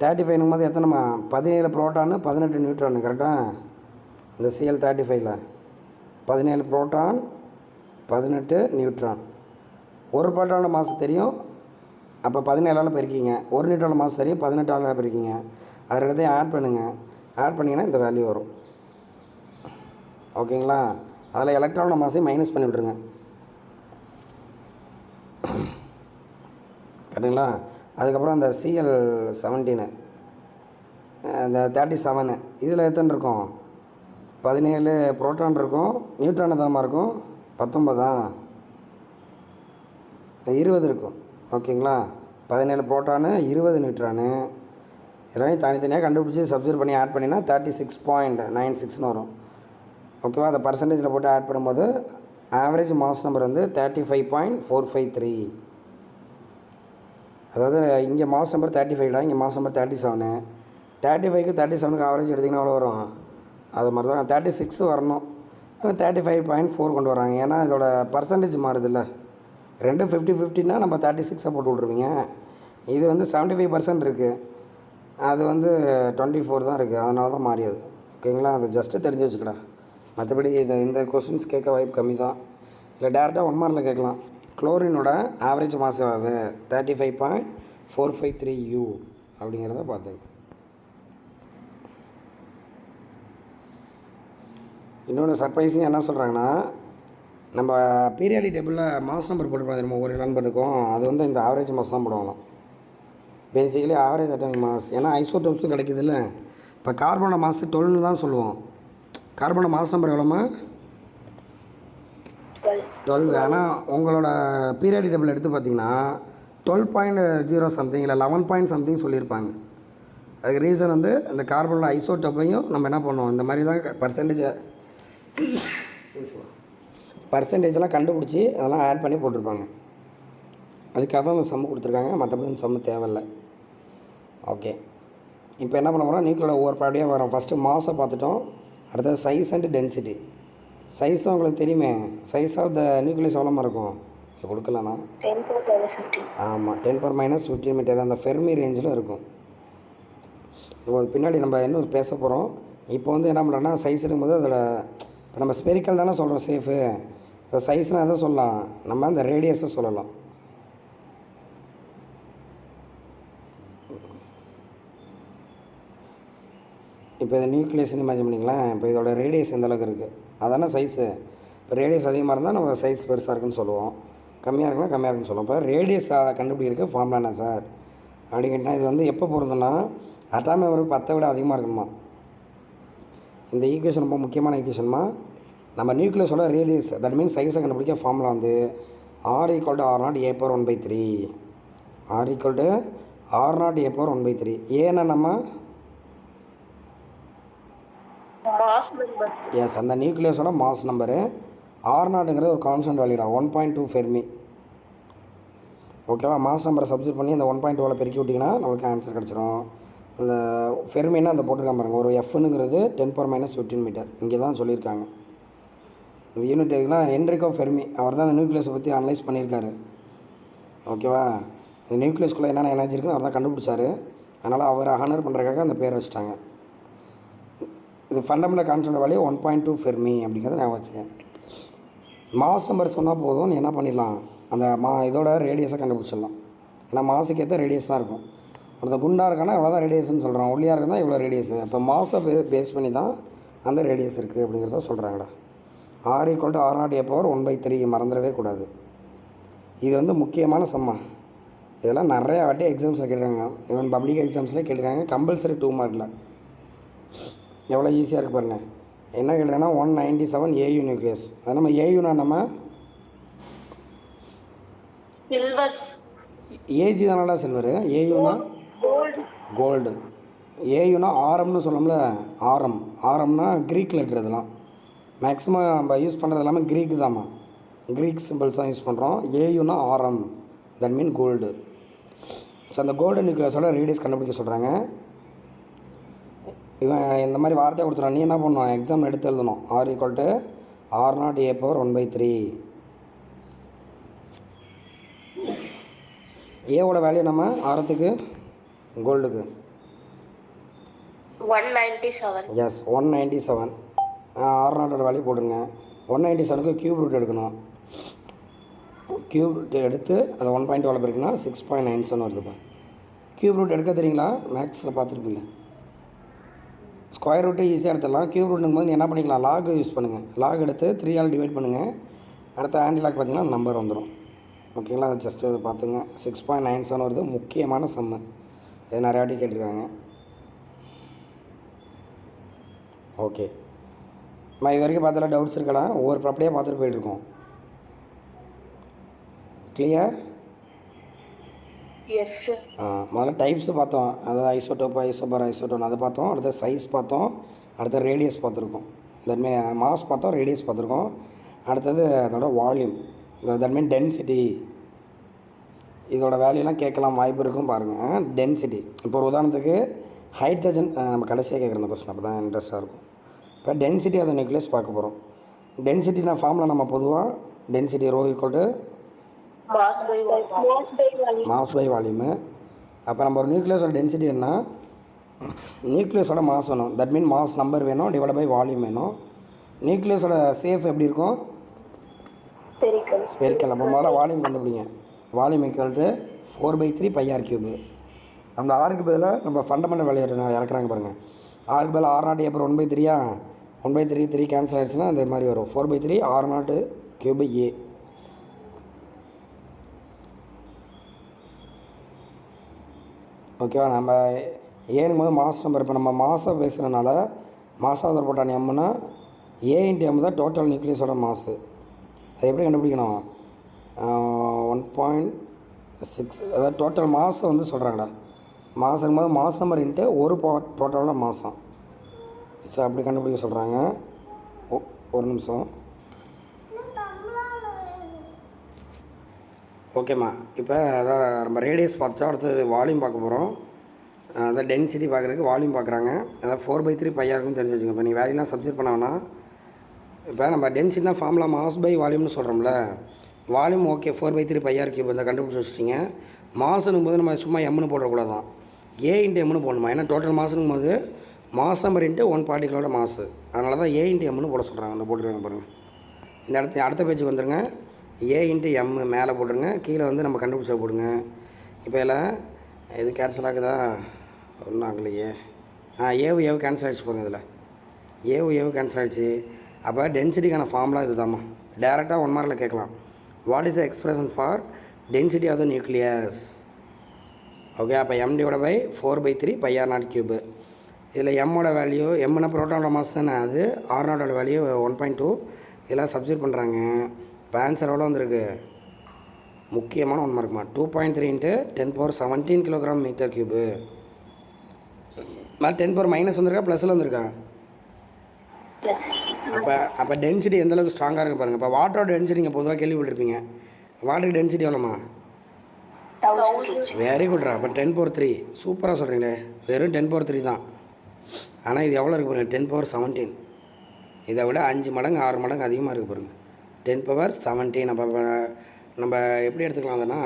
Speaker 1: 35ங்கும் போது எத்தனைமா 17 ப்ரோட்டானு 18 நியூட்ரானு. கரெக்டாக? இந்த Cl35ல் 17 ப்ரோட்டான் 18 நியூட்ரான். ஒரு ப்ரோட்டானோட மாசு தெரியும், அப்போ 17ஆல் பெருக்கிங்க. ஒரு நியூட்ரானோட மாசு தெரியும், 18ஆல் பெருக்கிங்க. அது ரெண்டுத்தையும் ஆட் பண்ணுங்கள். ஆட் பண்ணிங்கன்னா இந்த வேல்யூ வரும். ஓகேங்களா? அதில் எலக்ட்ரானோட மாசையும் மைனஸ் பண்ணி விட்ருங்க. கரெக்டுங்களா? அதுக்கப்புறம் அந்த Cl17 இந்த 37 இதில் எத்தனை இருக்கும், 17 ப்ரோட்டான் இருக்கும். நியூட்ரான் எத்தனை இருக்கும், 19. 20 இருக்கும். ஓகேங்களா, 17 புரோட்டானு 20 நியூட்ரானு இதெல்லாம் தனித்தனியாக கண்டுபிடிச்சி சப்ஸ்டியூட் பண்ணி ஆட் பண்ணினா 36.96ன்னு வரும். ஓகேவா, அதை பர்சன்டேஜில் போட்டு ஆட் பண்ணும்போது ஆவரேஜ் மாஸ் நம்பர் வந்து 35.453. அதாவது இங்கே மாஸ் நம்பர் 35டா, இங்கே மாஸ் நம்பர் 37. 35க்கு 37க்கு ஆவரேஜ் எடுத்திங்கன்னா எவ்வளோ வரும்? அது மாதிரி தான் 36 வரணும். 35.4 கொண்டு வராங்க. ஏன்னா இதோட பர்சன்டேஜ் மாறுதில்ல. ரெண்டும் 50-50னா நம்ம 36 போட்டு விட்ருவீங்க. இது வந்து 75% இருக்குது, அது வந்து 24 தான் இருக்குது. அதனால தான் மாறியது. ஓகேங்களா, அதை ஜஸ்ட்டு தெரிஞ்சு வச்சுக்கடா. மற்றபடி இந்த கொஸ்டின்ஸ் கேட்க வாய்ப்பு கம்மி தான். இல்லை டேரெக்டாக 1 மார்க்கில் கேட்கலாம். குளோரினோட ஆவரேஜ் மாஸ் 35.453 U அப்படிங்கிறத பார்த்துங்க. இன்னொன்று சர்ப்ரைஸிங் என்ன சொல்கிறாங்கன்னா, நம்ம பீரியாடிக் டேபிளில் மாஸ் நம்பர் போட்டுருப்பாங்க நம்ம ஒரு எலமெண்ட்டுக்கும். அது வந்து இந்த ஆவரேஜ் மாஸ் தான் போடுவாங்களாம். Basically average atomic mass. ஏன்னா ஐசோடோப்ஸும் கிடைக்குது இல்லை. இப்போ கார்பனோட மாஸ் 12 தான் சொல்லுவோம். கார்பனோட மாஸ் நம்பர் எவ்வளோமா? 12. ஆனால் உங்களோட பீரியாடிக் டேபிள் எடுத்து பார்த்தீங்கன்னா 12.0 சம்திங் இல்லை 11 சம்திங் சொல்லியிருப்பாங்க. அதுக்கு ரீசன் வந்து இந்த கார்பனோட ஐசோடோப்பையும் நம்ம என்ன பண்ணுவோம், இந்த மாதிரி தான் பர்சன்டேஜெலாம் கண்டுபிடிச்சி அதெல்லாம் ஆட் பண்ணி போட்டிருப்பாங்க. அதுக்காக தான் அந்த சம்மு கொடுத்துருக்காங்க. மற்றபடி இந்த சம்மு தேவையில்லை. ஓகே, இப்போ என்ன பண்ண போகிறோம், நியூக்ளியோட ஒவ்வொரு ப்ராடியாக வரோம். ஃபஸ்ட்டு மாஸை பார்த்துட்டோம். அடுத்தது சைஸ் அண்ட் டென்சிட்டி. சைஸ் தான் உங்களுக்கு தெரியுமே. சைஸ் ஆஃப் த நியூக்ளியஸ் எவ்வளோமா இருக்கும் கொடுக்கலண்ணா?
Speaker 2: 10⁻15.
Speaker 1: ஆமாம், 10⁻15 மீட்டர் அந்த ஃபெர்மி ரேஞ்சில் இருக்கும். இப்போ பின்னாடி நம்ம இன்னும் பேச போகிறோம். இப்போ வந்து என்ன பண்ணுறோன்னா, சைஸ் இருக்கும்போது அதோட இப்போ நம்ம ஸ்பெரிக்கல் தானே சொல்கிறோம் சேஃபு. இப்போ சைஸ்னால் எதை சொல்லலாம், நம்ம அந்த ரேடியஸை சொல்லலாம். இப்போ இது நியூக்ளியஸ்னு இமேஜின் பண்ணிங்களேன். இப்போ இதோட ரேடியஸ் எந்த அளவுக்கு இருக்குது அதானே சைஸு. இப்போ ரேடியஸ் அதிகமாக இருந்தால் நம்ம சைஸ் பெருசாக இருக்குன்னு சொல்லுவோம், கம்மியாக இருக்குன்னா கம்மியாக இருக்குன்னு சொல்லுவோம். இப்போ ரேடியஸ் கண்டுபிடிக்க ஃபார்முலா என்ன சார் அப்படின்னு கேட்டால், இது வந்து எப்போ பொருந்துன்னா அட்டாமிக் நம்பர் 10 விட அதிகமாக இருக்கணுமா. இந்த ஈக்குவேஷன் ரொம்ப முக்கியமான ஈக்குவேஷன்மா. நம்ம நியூக்ளியஸோட ரேடியஸ் தட் மீன்ஸ் சைஸை கண்டுபிடிக்க ஃபார்முலா வந்து R = R0 A/1/3. R = R0 A/1/3. ஏன்னா நம்ம
Speaker 2: மாஸ் நம்பர்.
Speaker 1: எஸ், அந்த நியூக்ளியஸோட மாஸ் நம்பரு. R0ங்கிறது ஒரு கான்ஸ்டன்ட் வேல்யூடா, 1.2 ஃபெர்மி. ஓகேவா, மாஸ் நம்பரை சப்ஸ்டியூட் பண்ணி அந்த 1.2 பெருக்கி விட்டிங்கன்னா நம்மளுக்கு ஆன்சர் கிடச்சிரும். அந்த ஃபெர்மின்னா அந்த போட்டிருக்காங்க பாருங்கள், ஒரு Fனுங்கிறது 10⁻15 மீட்டர். இங்கே தான் சொல்லியிருக்காங்க. இந்த யூனிட் எதுக்குன்னா என்ரிகோ ஃபெர்மி, அவர் தான் அந்த நியூக்ளியஸை பற்றி அனலைஸ் பண்ணியிருக்காரு. ஓகேவா, இந்த நியூக்ளியஸ்குள்ளே என்னென்ன எனர்ஜி இருக்குன்னு அவர் தான் கண்டுபிடிச்சாரு. அதனால் அவரை ஹானர் பண்ணுறதுக்காக அந்த பேரை வச்சுட்டாங்க. இது ஃபண்டமெண்டல் கான்ஸ்டன்ட் வேல்யூ 1.2 ஃபெர்மி அப்படிங்கிறத நான் வச்சுக்கேன். மாஸ் நம்பர் சொன்னால் போதும், நீ என்ன பண்ணிடலாம், அந்த இதோட ரேடியஸை கண்டுபிடிச்சிடலாம். ஏன்னா மாஸுக்கு ஏற்ற ரேடியஸ் தான் இருக்கும். ஒருத்தர் குண்டாக இருக்கானா இவ்வளோ தான் ரேடியஸ்ன்னு சொல்கிறான், ஒல்லியாக இருக்குன்னா இவ்வளோ ரேடியஸ். இப்போ மாஸை பேஸ் பண்ணி தான் அந்த ரேடியஸ் இருக்குது அப்படிங்கிறத சொல்கிறாங்கடா. R = R0 A/1/3 மறந்துடவே கூடாது. இது வந்து முக்கியமான சம்மா. இதெல்லாம் நிறையா வாட்டி எக்ஸாம்ஸில் கேட்டுருக்காங்க. ஈவன் பப்ளிக் எக்ஸாம்ஸ்லேயே கேட்டுருக்காங்க. கம்பல்சரி 2 மார்க்கில். எவ்வளோ ஈஸியாக இருக்குது பாருங்கள். என்ன கேட்டுருக்காங்கன்னா 197 AU நியூக்ளியஸ். அது நம்ம ஏயுனா நம்ம
Speaker 2: சில்வர்ஸ்.
Speaker 1: ஏஜி தானடா சில்வரு. ஏயுனா கோல்டு. ஏயுனா ஆரம்னு சொல்லணும்ல. ஆரம்னா க்ரீக் லெட்டர். இதெல்லாம் மேக்ஸிமம் நம்ம யூஸ் பண்ணுறது எல்லாமே க்ரீக்கு தாம்மா. க்ரீக் சிம்பிள்ஸ் தான் யூஸ் பண்ணுறோம். ஏயுனா ஆரம், தட் மீன் கோல்டு. ஸோ அந்த கோல்டு நியூக்ளியஸோட ரேடியஸ் கண்டுபிடிக்க சொல்கிறாங்க. இவன் இந்த மாதிரி வார்த்தையை கொடுத்துறான். நீ என்ன பண்ணுவான், எக்ஸாம் எடுத்து எழுதணும். R = R0 A/1/3. ஏவோட வேல்யூ நம்ம ஆரத்துக்கு கோல்டுக்கு
Speaker 2: 197.
Speaker 1: எஸ், 197. R0 வேல்யூ போட்டுருங்க. 197க்கு க்யூப் ரூட் எடுக்கணும். க்யூப் ரூட் எடுத்து அதை 1.2 இருக்குன்னா 6.97 வருதுப்பா. க்யூப் ரூட் எடுக்க தெரியுங்களா, மேக்ஸில் பார்த்துருக்குல்ல. ஸ்கொயர் ரூட்டு ஈஸியாக எடுத்துடலாம். க்யூப் ரூட்டுங்கும் போது நீ என்ன பண்ணிக்கலாம், லாக் யூஸ் பண்ணுங்கள். லாக் எடுத்து 3ஆல் டிவைட் பண்ணுங்கள். அடுத்த ஆன்டி லாக் பார்த்தீங்கன்னா நம்பர் வந்துடும். ஓகேங்களா, அதை ஜஸ்ட்டு அதை பார்த்துங்க. 6.97 வருது. முக்கியமான சம்மு. இது நிறையா வாட்டி கேட்டிருக்காங்க. ஓகே, நம்ம இது வரைக்கும் பார்த்ததில் டவுட்ஸ் இருக்கலாம். ஒவ்வொரு ப்ராப்பர்ட்டியாக பார்த்துட்டு போயிட்டுருக்கோம். கிளியர்?
Speaker 2: Yes sir.
Speaker 1: முதல்ல டைப்ஸ் பார்த்தோம், அதாவது ஐசோடோப், ஐசோபார், ஐசோடோன் அதை பார்த்தோம். அடுத்த சைஸ் பார்த்தோம், அடுத்த ரேடியஸ் பார்த்துருக்கோம். தட் மீன் மாஸ் பார்த்தோம், ரேடியஸ் பார்த்துருக்கோம். அடுத்தது அதோட வால்யூம், தட் மீன் டென்சிட்டி. இதோட வேல்யூலாம் கேட்கலாம், வாய்ப்பு இருக்கும் பாருங்கள். டென்சிட்டி இப்போ ஒரு உதாரணத்துக்கு ஹைட்ரஜன் நம்ம கடைசியாக கேட்குற அந்த கொஸ்டின் அப்போ தான் இன்ட்ரெஸ்ட்டாக இருக்கும். இப்போ டென்சிட்டி ஆஃப் த நியூக்ளியஸ் பார்க்க போகிறோம். டென்சிட்டினா ஃபார்முலா நம்ம பொதுவாக density rho equal to mass by volume. அப்போ நம்ம ஒரு நியூக்ளியஸோட டென்சிட்டி என்ன, நியூக்ளியஸோட மாஸ் வேணும், தட் மீன் மாஸ் நம்பர் வேணும் டிவைட் பை வால்யூம் வேணும். நியூக்ளியஸோட சேஃப் எப்படி இருக்கும், ஸ்பெரிக்கல். அப்போ முதல்ல வால்யூம் கண்டுபிடிங்க. Volume equal to 4/3 πr cube. அந்த ஆருக்கு பதிலாக நம்ம ஃபண்டமெண்டல் வேல்யூ இறக்குறாங்க பாருங்கள். ஆருக்கு பதில் R0 அப்புறம் 1/3 1/3 3 கேன்சல் ஆகிடுச்சுன்னா இந்த மாதிரி வரும் 4/3 R0 கியூபு ஏ. ஓகேவா. நம்ம ஏனும் போது மாஸ் நம்பர், இப்போ நம்ம மாதம் பேசுகிறதுனால மாசாவதர் போட்டான் எம்னா ஏ இன்ட்டு எம் தான் டோட்டல் நியூக்ளியஸோட மாசு. அது எப்படி கண்டுபிடிக்கணும், 1.6 அதாவது டோட்டல் மாசை வந்து சொல்கிறாங்கடா. மாதம் போது மாஸ் நம்பர் இன்ட்டு ஒரு டோட்டலோட மாதம். ஸோ அப்படி கண்டுபிடிக்க சொல்கிறாங்க. ஒரு நிமிஷம். ஓகேம்மா. இப்போ அதான் நம்ம ரேடியஸ் பார்த்தோம், அடுத்தது வால்யூம் பார்க்க போகிறோம். அதான் டென்சிட்டி பார்க்குறதுக்கு வால்யூம் பார்க்குறாங்க. அதாவது 4/3 πr இருக்குன்னு தெரிஞ்சு வச்சுக்கோங்க. இப்போ நீங்கள் வேல்யூலாம் சப்ஸ்டிட் பண்ணோன்னா, இப்போ நம்ம டென்சிட்டினா ஃபார்முலா மாஸ் பை வால்யூம்னு சொல்கிறோம்ல. வால்யூம் ஓகே 4/3 πr கியூப் இந்த கண்டுபிடிச்சி வச்சிட்டிங்க. மாசுனும் போது நம்ம சும்மா எம்னு போடக்கூடாது தான், ஏ இன்ட்டு எம்னு போடணுமா. ஏன்னா டோட்டல் மாசுனும் போது மாஸ் நம்பர் இன்ட்டு 1 பார்ட்டிகளோட மாசு. அதனால தான் ஏ இன்ட்டு எம்னு போட சொல்கிறாங்க. அந்த போட்டுருக்காங்க பாருங்கள். இந்த அடுத்த பேஜுக்கு வந்துடுங்க. ஏ இன்ட்டு எம் மேலே போட்டுருங்க, கீழே வந்து நம்ம கண்டுபிடிச்சா போடுங்க. இப்போ இதில் இது கேன்சல் ஆகுதா, ஒன்றும் ஆகலையே. ஏவு கேன்சல் ஆகிடுச்சு பாருங்கள். இதில் ஏவு கேன்சல் ஆகிடுச்சு. அப்போ டென்சிட்டிக்கான ஃபார்முலா இது தாம்மா. டேரெக்டாக 1 மார்க்கில் கேட்கலாம். What is the expression for density of the nucleus. Okay. அப்போ M divide by 4/3 πr0 cube. இதில் எம்மோட வேல்யூ, எம்னா புரோட்டானோட மாஸ் தானே, அது R0 வேல்யூ 1.2. இதெல்லாம் சப்ஸ்டிட் பண்ணுறாங்க. இப்போ ஆன்சர் எவ்வளோ வந்திருக்கு, முக்கியமான 1 மார்க்குமா, 2.3 × 10⁻17 கிலோகிராம் மீட்டர் கியூபு. மாதிரி 10⁻- வந்திருக்கா ப்ளஸில் வந்திருக்கா. அப்போ டென்சிட்டி எந்தளவுக்கு ஸ்ட்ராங்காக இருக்குது பாருங்கள். இப்போ வாட்டரோட டென்சிட்டி நீங்கள் பொதுவாக கேள்விப்பட்டிருப்பீங்க. வாட்டருக்கு டென்சிட்டி எவ்வளோமா, வெரி குட்ரா. அப்போ 10⁻3 சூப்பராக சொல்கிறீங்களே. வெறும் 10⁻3 தான். ஆனால் இது எவ்வளோ இருக்குது பாருங்கள், 10⁻17. இதை விட 5 மடங்கு 6 மடங்கு அதிகமாக இருக்குது பாருங்கள், 10⁻17. அப்போ நம்ம எப்படி எடுத்துக்கலாம் அதுனா,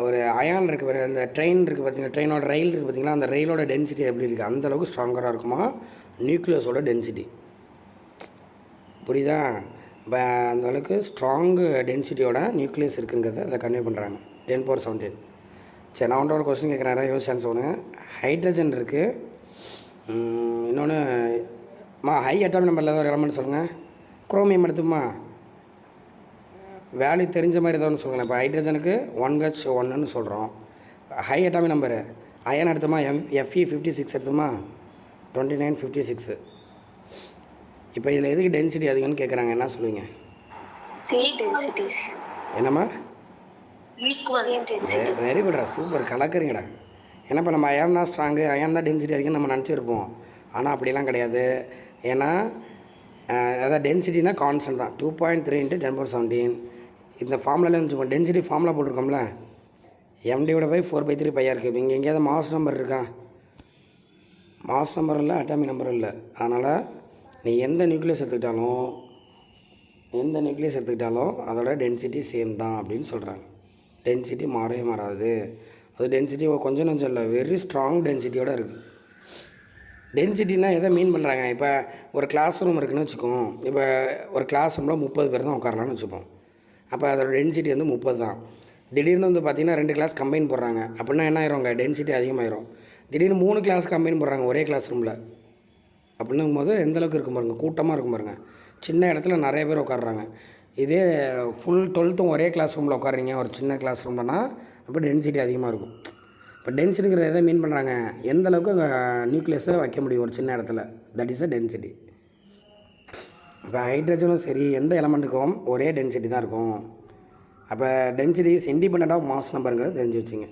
Speaker 1: ஒரு அயான் இருக்குது பாருங்கள், அந்த ட்ரெயின் இருக்குது பார்த்தீங்கன்னா, ட்ரெயினோட ரயில் இருக்குது பார்த்தீங்களா, அந்த ரயிலோட டென்சிட்டி எப்படி இருக்குது, அந்தளவுக்கு ஸ்ட்ராங்கராக இருக்குமா நியூக்ளியஸோட டென்சிட்டி. புரியுதா. இப்போ அந்தளவுக்கு ஸ்ட்ராங்கு டென்சிட்டியோட நியூக்ளியஸ் இருக்குங்கிறத அதில் கன்வே பண்ணுறாங்க. 10⁻17. சரி, நான் ஒன்றோட கொஸ்டின் கேட்குறேன், யோசிச்சு ஆன்சர் பண்ணுங்க. ஹைட்ரஜன் இருக்குது, இன்னொன்று ஹை அட்டாமிக் நம்பரில் ஏதாவது ஒரு எலமெண்ட் சொல்லுங்கள். குரோமியம் எடுத்துமா, வேல்யூ தெரிஞ்ச மாதிரி ஏதோ ஒன்று சொல்லுங்கள். இப்போ ஹைட்ரஜனுக்கு 1H1ன்னு சொல்கிறோம். ஹை அட்டாமிக் நம்பரு அயன் எடுத்துமா, Fe56 எடுத்துமா, 2956. இப்போ இதில் எதுக்கு டென்சிட்டி அதிகம்னு கேட்குறாங்க, என்ன சொல்லுவீங்க. என்னம்மா, வெரி குட்ரா, சூப்பர், கலக்குறீங்கடா. ஏன்னா இப்போ நம்ம அயன் தான் ஸ்ட்ராங்கு, அயன் தான் டென்சிட்டி அதிகம் நம்ம நினச்சிருப்போம். ஆனால் அப்படிலாம் கிடையாது. ஏன்னா அதான் டென்சிட்டினா கான்ஸ்டன்ட் தான், 2.3 × 10⁻17. இந்த ஃபார்முலாவில் இருந்துச்சு, டென்சிட்டி ஃபார்முலா போட்டிருக்கோம்ல, M divide by 4/3 πr cube. இங்கே எங்கேயாவது மாஸ் நம்பர் இருக்கா, மாஸ் நம்பர் இல்லை, அட்டாமிக் நம்பரும் இல்லை. அதனால் நீ எந்த நியூக்ளியஸ் எடுத்துக்கிட்டாலும் அதோட டென்சிட்டி சேம் தான் அப்படின்னு சொல்கிறாங்க. டென்சிட்டி மாறவே மாறாது. அது டென்சிட்டி கொஞ்சம் நஞ்சம் இல்லை, வெரி ஸ்ட்ராங் டென்சிட்டியோடு இருக்குது. டென்சிட்டினா எதை மீன் பண்ணுறாங்க, இப்போ ஒரு கிளாஸ் ரூம் இருக்குதுன்னு வச்சுக்கோம். இப்போ ஒரு கிளாஸ் ரூமில் 30 பேர் தான் உட்காரலான்னு வச்சுப்போம். அப்போ அதோட டென்சிட்டி வந்து 30 தான். திடீர்னு வந்து பார்த்திங்கன்னா 2 கிளாஸ் கம்பைன் போடுறாங்க அப்படின்னா என்ன ஆயிருங்க, டென்சிட்டி அதிகமாகிடும். திடீர்னு 3 கிளாஸ் கம்பைன் போடுறாங்க ஒரே கிளாஸ் ரூமில் அப்படின்னும் போது எந்தளவுக்கு இருக்கும் பாருங்கள், கூட்டமாக இருக்கும் பாருங்கள். சின்ன இடத்துல நிறைய பேர் உட்காடுறாங்க. இதே ஃபுல் 12ம் ஒரே கிளாஸ் ரூமில் உட்காருறீங்க ஒரு சின்ன கிளாஸ் ரூம்லனா, அப்போ டென்சிட்டி அதிகமாக இருக்கும். இப்போ டென்சிட்டிங்கிறத எதை மீன் பண்ணுறாங்க, எந்த அளவுக்கு அங்கே நியூக்ளியஸை வைக்க முடியும் ஒரு சின்ன இடத்துல, தட் இஸ் அ டென்சிட்டி. இப்போ ஹைட்ரஜனும் சரி, எந்த எலமெண்ட்டுக்கும் ஒரே டென்சிட்டி தான் இருக்கும். அப்போ density is independent of mass நம்பருங்கிறத தெரிஞ்சு வச்சுங்க.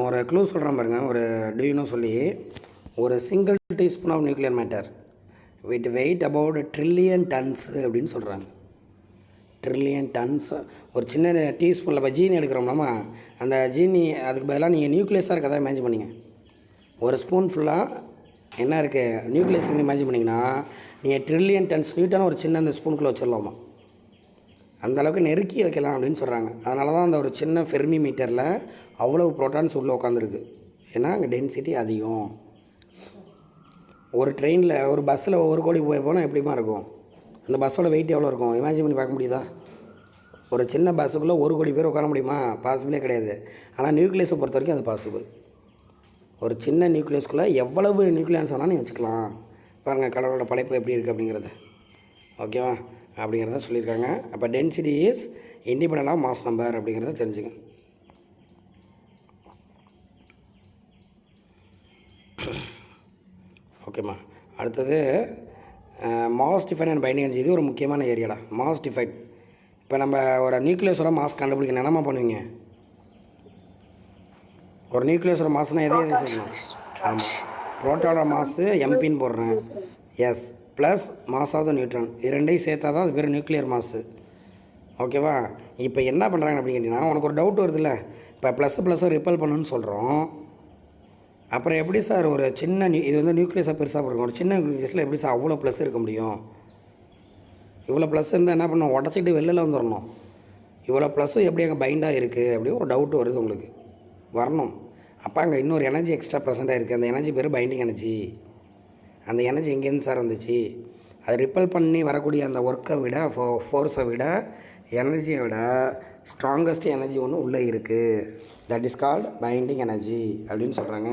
Speaker 1: ஒரு க்ளூ சொல்கிறேன் பாருங்கள், ஒரு டியூனோ சொல்லி, ஒரு single teaspoon of nuclear matter with weight about trillion tons அப்படின்னு சொல்கிறாங்க. Trillion tons. ஒரு சின்ன டீஸ்பூனில் இப்போ ஜீனி எடுக்கிறோம்னாமா, அந்த ஜீனி அதுக்கு பதிலாக நீங்கள் நியூக்ளியஸாக இருக்கதை இமேஜின் பண்ணிங்க. ஒரு ஸ்பூன் ஃபுல்லாக என்ன இருக்குது நியூக்ளியஸ் இமேஜின் பண்ணிங்கன்னா நீங்கள் ட்ரில்லியன் டன்ஸ் நியூட்டான ஒரு சின்ன அந்த ஸ்பூனுக்குள்ளே வச்சிடலாமா. அந்தளவுக்கு நெருக்கி வைக்கலாம் அப்படின்னு சொல்கிறாங்க. அதனால தான் அந்த ஒரு சின்ன ஃபெர்மி மீட்டரில் அவ்வளோ ப்ரோட்டான்ஸ் உள்ளே உட்காந்துருக்கு. ஏன்னா அங்கே டென்சிட்டி அதிகம். ஒரு ட்ரெயினில் ஒரு பஸ்ஸில் 1 கோடி போனால் எப்படிமா இருக்கும், அந்த பஸ்ஸோட வெயிட் எவ்வளோ இருக்கும் இமேஜின் பண்ணி பார்க்க முடியுதா? ஒரு சின்ன பஸ்ஸுக்குள்ளே 1 கோடி பேர் உட்கார முடியுமா? பாசிபிளே கிடையாது. ஆனால் நியூக்ளியஸை பொறுத்த வரைக்கும் அது பாசிபிள். ஒரு சின்ன நியூக்ளியஸ்குள்ளே எவ்வளவு நியூக்ளியன்ஸ் வேணாலும் நீ வச்சுக்கலாம். பாருங்கள் கடவுளோட படைப்பு எப்படி இருக்குது அப்படிங்கிறது. ஓகேவா? அப்படிங்கிறத சொல்லியிருக்காங்க. அப்போ density is independent of mass number அப்படிங்கிறத தெரிஞ்சுங்க. ஓகேம்மா. அடுத்தது mass defect and binding energy. இது ஒரு முக்கியமான ஏரியாடா, மாஸ் டிஃபைன். இப்போ நம்ம ஒரு நியூக்ளியஸோட மாஸ் கண்டுபிடிக்க என்னமா பண்ணுவீங்க? ஒரு நியூக்ளியஸோட மாஸ்னால் எதையும் செய்யணும். ஆமாம், புரோட்டானோட மாசு எம்பின்னு போடுறேன். Yes plus mass of the neutron, இது ரெண்டையும் சேர்த்தா தான் அது பேர் நியூக்ளியர் மாசு. ஓகேவா? இப்போ என்ன பண்ணுறாங்க அப்படின்னு கேட்டிங்கன்னா, உனக்கு ஒரு டவுட் வருதுல்ல. இப்போ ப்ளஸ்ஸை ரிப்பல் பண்ணுன்னு சொல்கிறோம். அப்புறம் எப்படி சார் ஒரு சின்ன இது வந்து நியூக்ளியஸாக பெருசாக போடுறோம், ஒரு சின்ன நியூக்ளியஸில் எப்படி சார் அவ்வளோ ப்ளஸ் இருக்க முடியும்? இவ்வளோ ப்ளஸ் இருந்தால் என்ன பண்ணணும், உடச்சிக்கிட்டு வெளியில் வந்துடணும். இவ்வளோ ப்ளஸ்ஸும் எப்படி அங்கே பைண்டாக இருக்குது அப்படின்னு ஒரு டவுட் வருது உங்களுக்கு, வரணும். அப்போ அங்கே இன்னொரு எனர்ஜி எக்ஸ்ட்ரா ப்ரெசென்ட்டாக இருக்குது. அந்த எனர்ஜி பேர் பைண்டிங் எனர்ஜி. அந்த எனர்ஜி எங்கேருந்து சார் வந்துச்சு? அது ரிப்பல் பண்ணி வரக்கூடிய அந்த ஒர்க்கை விட, ஃபோர்ஸை விட, எனர்ஜியை விட ஸ்ட்ராங்கஸ்ட் எனர்ஜி ஒன்று உள்ளே இருக்குது. That is called binding energy அப்படின்னு சொல்கிறாங்க.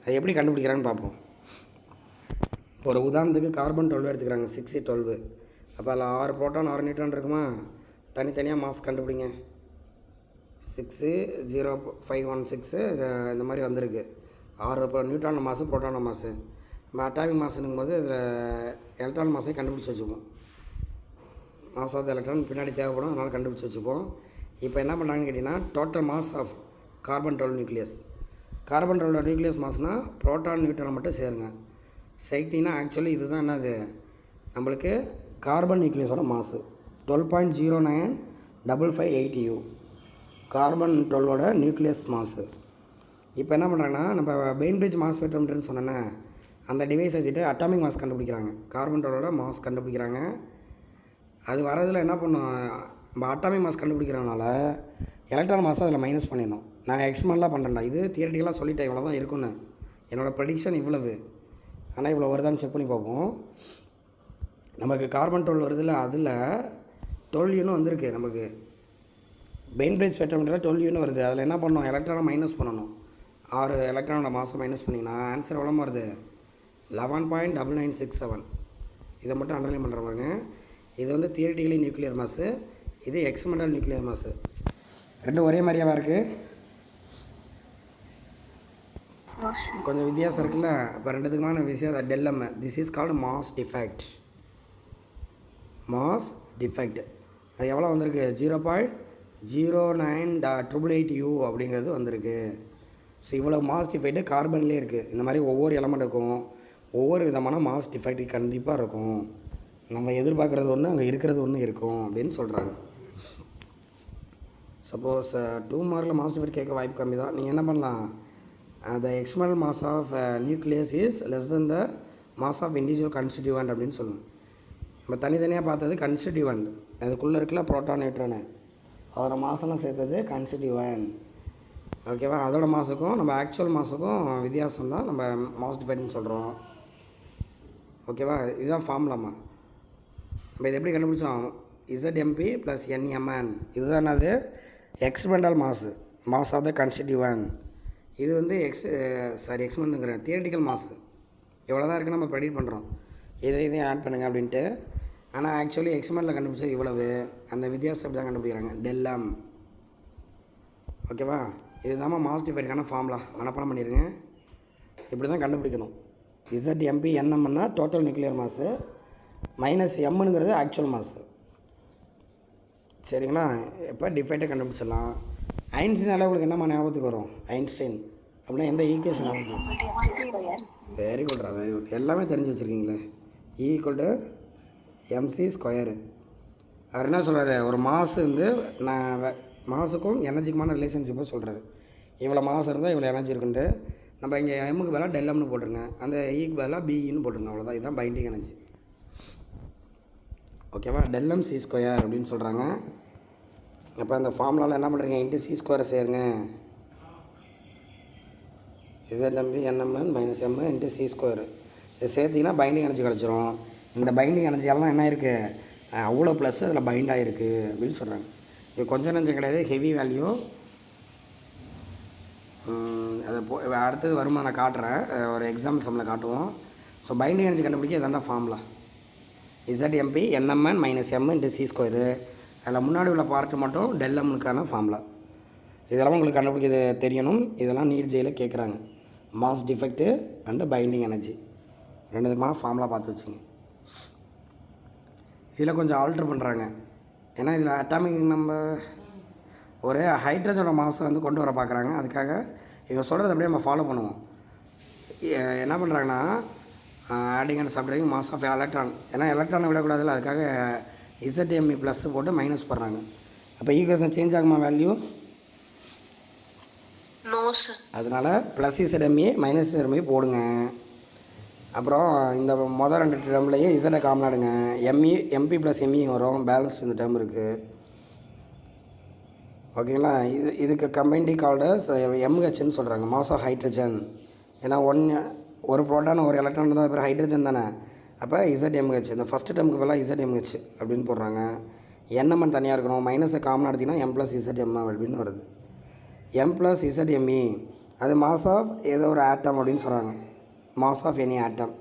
Speaker 1: அது எப்படி கண்டுபிடிக்கிறாங்கன்னு பார்ப்போம். ஒரு உதாரணத்துக்கு கார்பன் 12 எடுத்துக்கிறாங்க, 6C12. அப்போ அதில் 6 ப்ரோட்டான் 6 நியூட்ரான் இருக்குமா? தனித்தனியாக மாஸ் கண்டுபிடிங்க. 6.0516 இந்த மாதிரி வந்திருக்கு. 6 நியூட்ரான் மாசு, புரோட்டான மாசு. நம்ம அட்டாமிக் மாசுங்கும் போது இதில் எலக்ட்ரான் மாசையும் கண்டுபிடிச்சி வச்சுப்போம். மாஸ் ஆஃப் த எலக்ட்ரான் பின்னாடி தேவைப்படும், அதனால் கண்டுபிடிச்சி வச்சுப்போம். இப்போ என்ன பண்ணுறாங்கன்னு கேட்டிங்கன்னா, total mass of carbon 12 nucleus. Carbon 12 nucleus மாஸ்னால் புரோட்டான் நியூட்ரான் மட்டும் சேருங்க. சேர்த்திங்கன்னா ஆக்சுவலி இதுதான் என்னது, நம்மளுக்கு கார்பன் நியூக்ளியஸோட மாசு 12.095558 U. கார்பன் 12ஓட நியூக்ளியஸ் மாசு. இப்போ என்ன பண்ணுறாங்கன்னா, நம்ம பெயின்பிரிட்ஜ் மாஸ் ஸ்பெக்ட்ரோமீட்டர்னு சொன்னேன்னா, அந்த டிவைஸ் வச்சுட்டு அட்டாமிக் மாஸ் கண்டுபிடிக்கிறாங்க. கார்பன் 12ஓட மாஸ் கண்டுபிடிக்கிறாங்க. அது வரதில் என்ன பண்ணும், நம்ம அட்டாமிக் மாஸ் கண்டுபிடிக்கிறதுனால எலக்ட்ரான் மாஸ் அதில் மைனஸ் பண்ணிடணும். நான் எக்ஸ்பெரிமெண்ட்லாம் பண்ணுறேன்டா, இது தியரிட்டிக்கலாக சொல்லிட்டேன், இவ்வளோ தான் இருக்குன்னு. என்னோடய ப்ரெடிக்ஷன் இவ்வளவு, ஆனால் இவ்வளோ வருதான்னு செக் பண்ணி பார்ப்போம். நமக்கு கார்பன் 12 வருதில்ல, அதில் 12 யூனும் வந்திருக்கு. நமக்கு பெயின்பிரிட்ஜ் ஸ்பெக்ட்ரோமீட்டரில் 12 யூனும் வருது. அதில் என்ன பண்ணணும், எலக்ட்ரானை மைனஸ் பண்ணணும். 6 எலக்ட்ரானோட மாதம் மைனஸ் பண்ணிங்கன்னா ஆன்சர் எவ்வளோ வருது, 11.9967. இதை மட்டும் அண்டர்லைன் பண்ணுற பாருங்க. இது வந்து தியரிட்டிக்கலி நியூக்ளியர் மாசு, இது எக்ஸ்பெரிமெண்டல் நியூக்ளியர் மாசு. ரெண்டும் ஒரே மாதிரியாவா இருக்குது? கொஞ்சம் வித்தியாசம் இருக்குல்ல. இப்போ ரெண்டுத்துக்குமான விஷயம் டெல்லம். This is called mass defect. Mass defect அது எவ்வளோ வந்திருக்கு, 0.0988 U அப்படிங்கிறது வந்திருக்கு. ஸோ இவ்வளோ மாஸ் டிஃபெக்ட்டு கார்பன்லேயே இருக்குது. இந்த மாதிரி ஒவ்வொரு எலமெண்ட்டுக்கும் ஒவ்வொரு விதமான மாஸ் டிஃபெக்ட் கண்டிப்பாக இருக்கும். நம்ம எதிர்பார்க்குறது ஒன்று, அங்கே இருக்கிறது ஒன்று இருக்கும் அப்படின்னு சொல்கிறாங்க. சப்போஸ் 2 மார்க்கில் மாஸ் டிஃபெக்ட் கேட்க வாய்ப்பு கம்மி தான். நீங்கள் என்ன பண்ணலாம், the external mass of nucleus is less than the mass of individual constituent அப்படின்னு சொல்லுவோம். நம்ம தனித்தனியாக பார்த்தது கன்ஸ்டிடியூவன்ட், அதுக்குள்ளே இருக்கல புரோட்டான் நியூட்ரானு, அதோட மாசெல்லாம் சேர்த்தது கன்ஸ்டிடியூவன்ட். ஓகேவா? அதோட மாசுக்கும் நம்ம ஆக்சுவல் மாசுக்கும் வித்தியாசம் தான் நம்ம மாஸ் டிஃபெக்ட்னு சொல்கிறோம். ஓகேவா? இதுதான் ஃபார்முலாமா. நம்ம இதை எப்படி கண்டுபிடிச்சோம், ZMP + NMN. இதுதான் என்னது, எக்ஸ்பெரிமெண்டல் மாசு, மாஸ் ஆஃப் த கன்ஸ்டிடியூவன்ட். இது வந்து எக்ஸ்பெரிமெண்ட்டுங்கிறேன், தியரிட்டிக்கல் மாசு. எவ்வளோ தான் இருக்குன்னு நம்ம ப்ரெடிக்ட் பண்ணுறோம், இதையும் ஆட் பண்ணுங்க அப்படின்ட்டு. ஆனால் ஆக்சுவலி எக்ஸ்பெரிமெண்ட்டில் கண்டுபிடிச்சது இவ்வளவு. அந்த வித்தியாசம் எப்படி தான் கண்டுபிடிக்கிறாங்க, டெல்லம். ஓகேவா? இதுதான் மாஸ் டிஃபெக்ட்டுக்கான ஃபார்முலா, மனப்பாடம் பண்ணிடுங்க. இப்படி தான் கண்டுபிடிக்கணும். ZMP NMன்னா டோட்டல் நியூக்ளியர் மாசு, -Mங்கிறது ஆக்சுவல் மாசு. சரிங்களா? எப்போ டிஃபைட்டை கண்டுபிடிச்சிடலாம். ஐன்ஸ்டீனால உங்களுக்கு என்னம்மா ஞாபகத்துக்கு வரும்? ஐன்ஸ்டைன் அப்படின்னா எந்த ஈக்குவேஷன் ஞாபகம்? வெரி குட்ரா, வெரி குட். எல்லாமே தெரிஞ்சு வச்சுருக்கீங்களே. Equal to M C square. அவர் என்ன சொல்கிறாரு, ஒரு மாசு வந்து நான் மாசுக்கும் எனர்ஜிக்குமான ரிலேஷன்ஷிப்பை சொல்கிறாரு. இவ்வளோ மாசு இருந்தால் இவ்வளோ எனர்ஜி இருக்குன்ட்டு நம்ம இங்கே எம்முக்கு பதிலாக டெல்லம்னு போட்டுருங்க, அந்த ஈக்கு பதிலாக பிஇன்னு போட்டுருங்க. அவ்வளோதான், இதுதான் பைண்டிங் எனர்ஜி. ஓகேவா? டெல்லம் சி ஸ்கொயர் அப்படின்னு சொல்கிறாங்க. அப்போ அந்த ஃபார்முலாவில் என்ன பண்ணுறீங்க, இன்ட்டு சி ஸ்கொயரை சேருங்க. Z M P N M N minus M into C square. இதை சேர்த்திங்கன்னா பைண்டிங் எனர்ஜி கிடச்சிரும். இந்த பைண்டிங் எனர்ஜியெல்லாம் என்ன இருக்குது, அவ்வளோ ப்ளஸ் அதில் பைண்ட் ஆகிருக்கு அப்படின்னு சொல்கிறாங்க. இது கொஞ்சம் நஞ்சம் கிடையாது, ஹெவி வேல்யூ. அதை அடுத்தது வருமா நான் காட்டுறேன், ஒரு எக்ஸாம்பிள் சம்மில் காட்டுவோம். ஸோ பைண்டிங் எனர்ஜி கண்டுபிடிக்க இதாண்டா formula. Z M P N M N minus M into C square. அதில் முன்னாடி உள்ள பார்ட்டு மட்டும் டெல்லம்னுக்கான ஃபார்முலா. இதெல்லாம் உங்களுக்கு கண்டுபிடிக்கிறது தெரியணும். இதெல்லாம் நீட் ஜெயிலில் கேட்குறாங்க. Mass defect and binding energy ரெண்டு விதமான ஃபார்முலா பார்த்து வச்சுங்க. இதில் கொஞ்சம் ஆல்ட்ரு பண்ணுறாங்க. ஏன்னா இதில் அட்டாமிக் நம்ம ஒரு ஹைட்ரஜனோட மாஸை வந்து கொண்டு வர பார்க்குறாங்க. அதுக்காக இவங்க சொல்கிறது அப்படியே நம்ம ஃபாலோ பண்ணுவோம். என்ன பண்ணுறாங்கன்னா adding and subtracting mass of electron. ஏன்னா எலக்ட்ரானை விடக்கூடாதுல்ல, அதுக்காக இசட்எம்இ ப்ளஸ் போட்டு மைனஸ் பண்ணுறாங்க. அப்போ ஈக்குவேஷன் சேஞ்ச் ஆகுமா வேல்யூ? அதனால் ப்ளஸ் இசட்எம்இ மைனஸ் இசட்எம்இ போடுங்க. அப்புறம் இந்த மொதல் ரெண்டு டேர்ம்லேயே இசட்டை காமனாடுங்க. எம்பி ப்ளஸ் எம்இ வரும், பேலன்ஸ் இந்த டேர்ம் இருக்குது. ஓகேங்களா? இதுக்கு கம்பைன்டி கால்டஸ் எம்ஹெச்ன்னு சொல்கிறாங்க, மாஸ் ஆஃப் ஹைட்ரஜன். ஏன்னா ஒரு ப்ரோட்டான் ஒரு எலக்ட்ரான் தான் பேர் ஹைட்ரஜன் தானே. அப்போ இசட்எம்ஹெச், இந்த ஃபஸ்ட்டு டேர்முக்கு பதிலாக இசட்எம்ஹெச் அப்படின்னு போடுறாங்க. என்எம்என் தனியாக இருக்கணும், மைனஸை காமனாக எடுத்திங்கன்னா எம் ப்ளஸ் இசட்எம் அப்படின்னு வருது. எம் ப்ளஸ் இசட்எம்இ அது மாஸ் ஆஃப் ஏதோ ஒரு ஆட்டம் அப்படின்னு சொல்கிறாங்க, மாஸ் ஆஃப் எனி ஆட்டம்.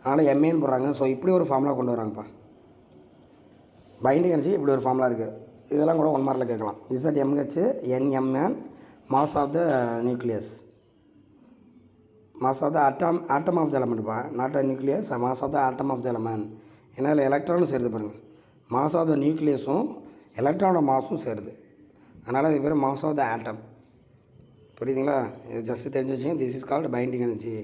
Speaker 1: அதனால் எம்ஏன்னு போடுறாங்க. ஸோ இப்படி ஒரு ஃபார்முலா கொண்டு வராங்கப்பா. பைண்டிங் எனர்ஜி இப்படி ஒரு ஃபார்முலா இருக்குது. இதெல்லாம் கூட 1 மார்க்கில் கேட்கலாம். Z M H N M N mass of the nucleus, mass of the atom of the எலமெண்ட்ப்பா, not a nucleus, mass of the atom of the element. ஏன்னா இதில் எலக்ட்ரானும் சேருது பாருங்கள். மாஸ் ஆஃப் த நியூக்ளியஸும் எலக்ட்ரானோட மாஸும் சேருது. அதனால் இது பேர் மாஸ் ஆஃப் த ஆட்டம். புரியுதுங்களா? இது ஜஸ்ட்டு தெரிஞ்சு வச்சுங்க. This is called binding energy.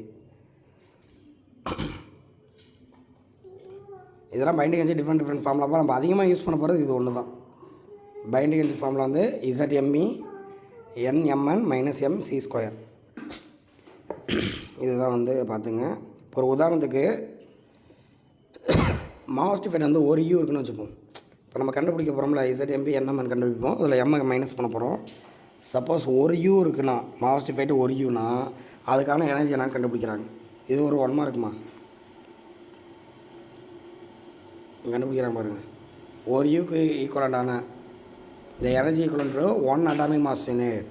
Speaker 1: இதெல்லாம் பைண்டிங் எனர்ஜி டிஃப்ரெண்ட் ஃபார்முலாப்பா. நம்ம அதிகமாக யூஸ் பண்ண போகிறது இது ஒன்று தான். பைண்டிங் எனர்ஜி ஃபார்முலா வந்து இசட்எம்இ என்எம்என் மைனஸ் எம் சி ஸ்கொயர். இதுதான் வந்து பார்த்துங்க. இப்போ ஒரு உதாரணத்துக்கு மாஸ் டிஃபைட் வந்து ஒரு யூ இருக்குன்னு வச்சுப்போம். இப்போ நம்ம கண்டுபிடிக்க போகிறோம்ல, இசட்எம்பி என்எம்என் கண்டுபிடிப்போம். அதில் எம்ஐ மைனஸ் பண்ண போகிறோம். சப்போஸ் ஒரு யூ இருக்குன்னா, மாஸ் டிஃபைட்டு ஒரு யூனா அதுக்கான எனர்ஜி எல்லாம் கண்டுபிடிக்கிறாங்க. இது ஒரு 1 மார்க்குமா கண்டுபிடிக்கிறாங்க பாருங்கள். ஒரு யூக்கு ஈக்குவலண்டான இந்த energy equivalent 1 atomic mass unit.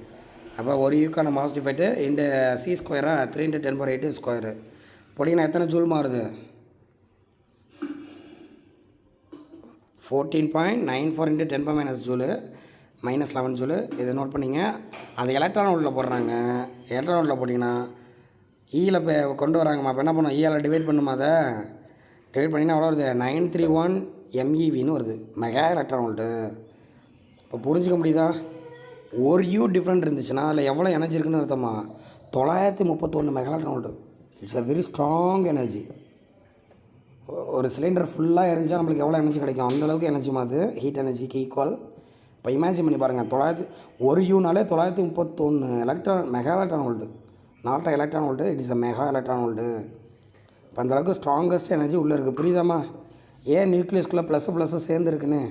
Speaker 1: அப்போ ஒரு யூக்கான மாஸ் டிஃபைட்டு இந்த சி ஸ்கொயராக 3 × 10⁸ ஸ்கொயரு போட்டிங்கன்னா எத்தனை ஜூல் மாறுது? 14.94 × 10⁻⁻⁻ ஜூலு மைனஸ் 11 ஜூலு. இதை நோட் பண்ணிங்க. அது எலக்ட்ரான் வோல்ட்டில் போடுறாங்க. எலக்ட்ரான் வோல்ட்டில் போட்டிங்கன்னா ஈயில் இப்போ கொண்டு வராங்கம்மா. அப்போ என்ன பண்ணும், ஈயால் டிவைட் பண்ணுமா? அதை டிவைட் பண்ணிங்கன்னா எவ்வளோ வருது? 931 MeVன்னு வருது, மெகா எலக்ட்ரான் வோல்ட்டு. இப்போ புரிஞ்சிக்க முடியுதா? ஒரு யூ டிஃப்ரெண்ட் இருந்துச்சுன்னா அதில் எவ்வளோ எனர்ஜி இருக்குன்னு அர்த்தமா? 931 mega electron volt. It's a very strong energy. ஒரு சிலிண்டர் ஃபுல்லாக எரிஞ்சால் நம்மளுக்கு எவ்வளோ எனர்ஜி கிடைக்கும்? அந்தளவுக்கு எனர்ஜி மாதிரி ஹீட் எனர்ஜிக்கு ஈக்குவல். இப்போ இமேஜின் பண்ணி பாருங்கள், ஒரு யூனாலே 931 mega electron volt. Not a electron volt, it is a mega electron volt. இப்போ அந்தளவுக்கு ஸ்ட்ராங்கஸ்ட் எனர்ஜி உள்ளே இருக்குது. புரியுதாம்மா? ஏன் நியூக்ளியஸ்குள்ளே ப்ளஸ்ஸு சேர்ந்துருக்குன்னு?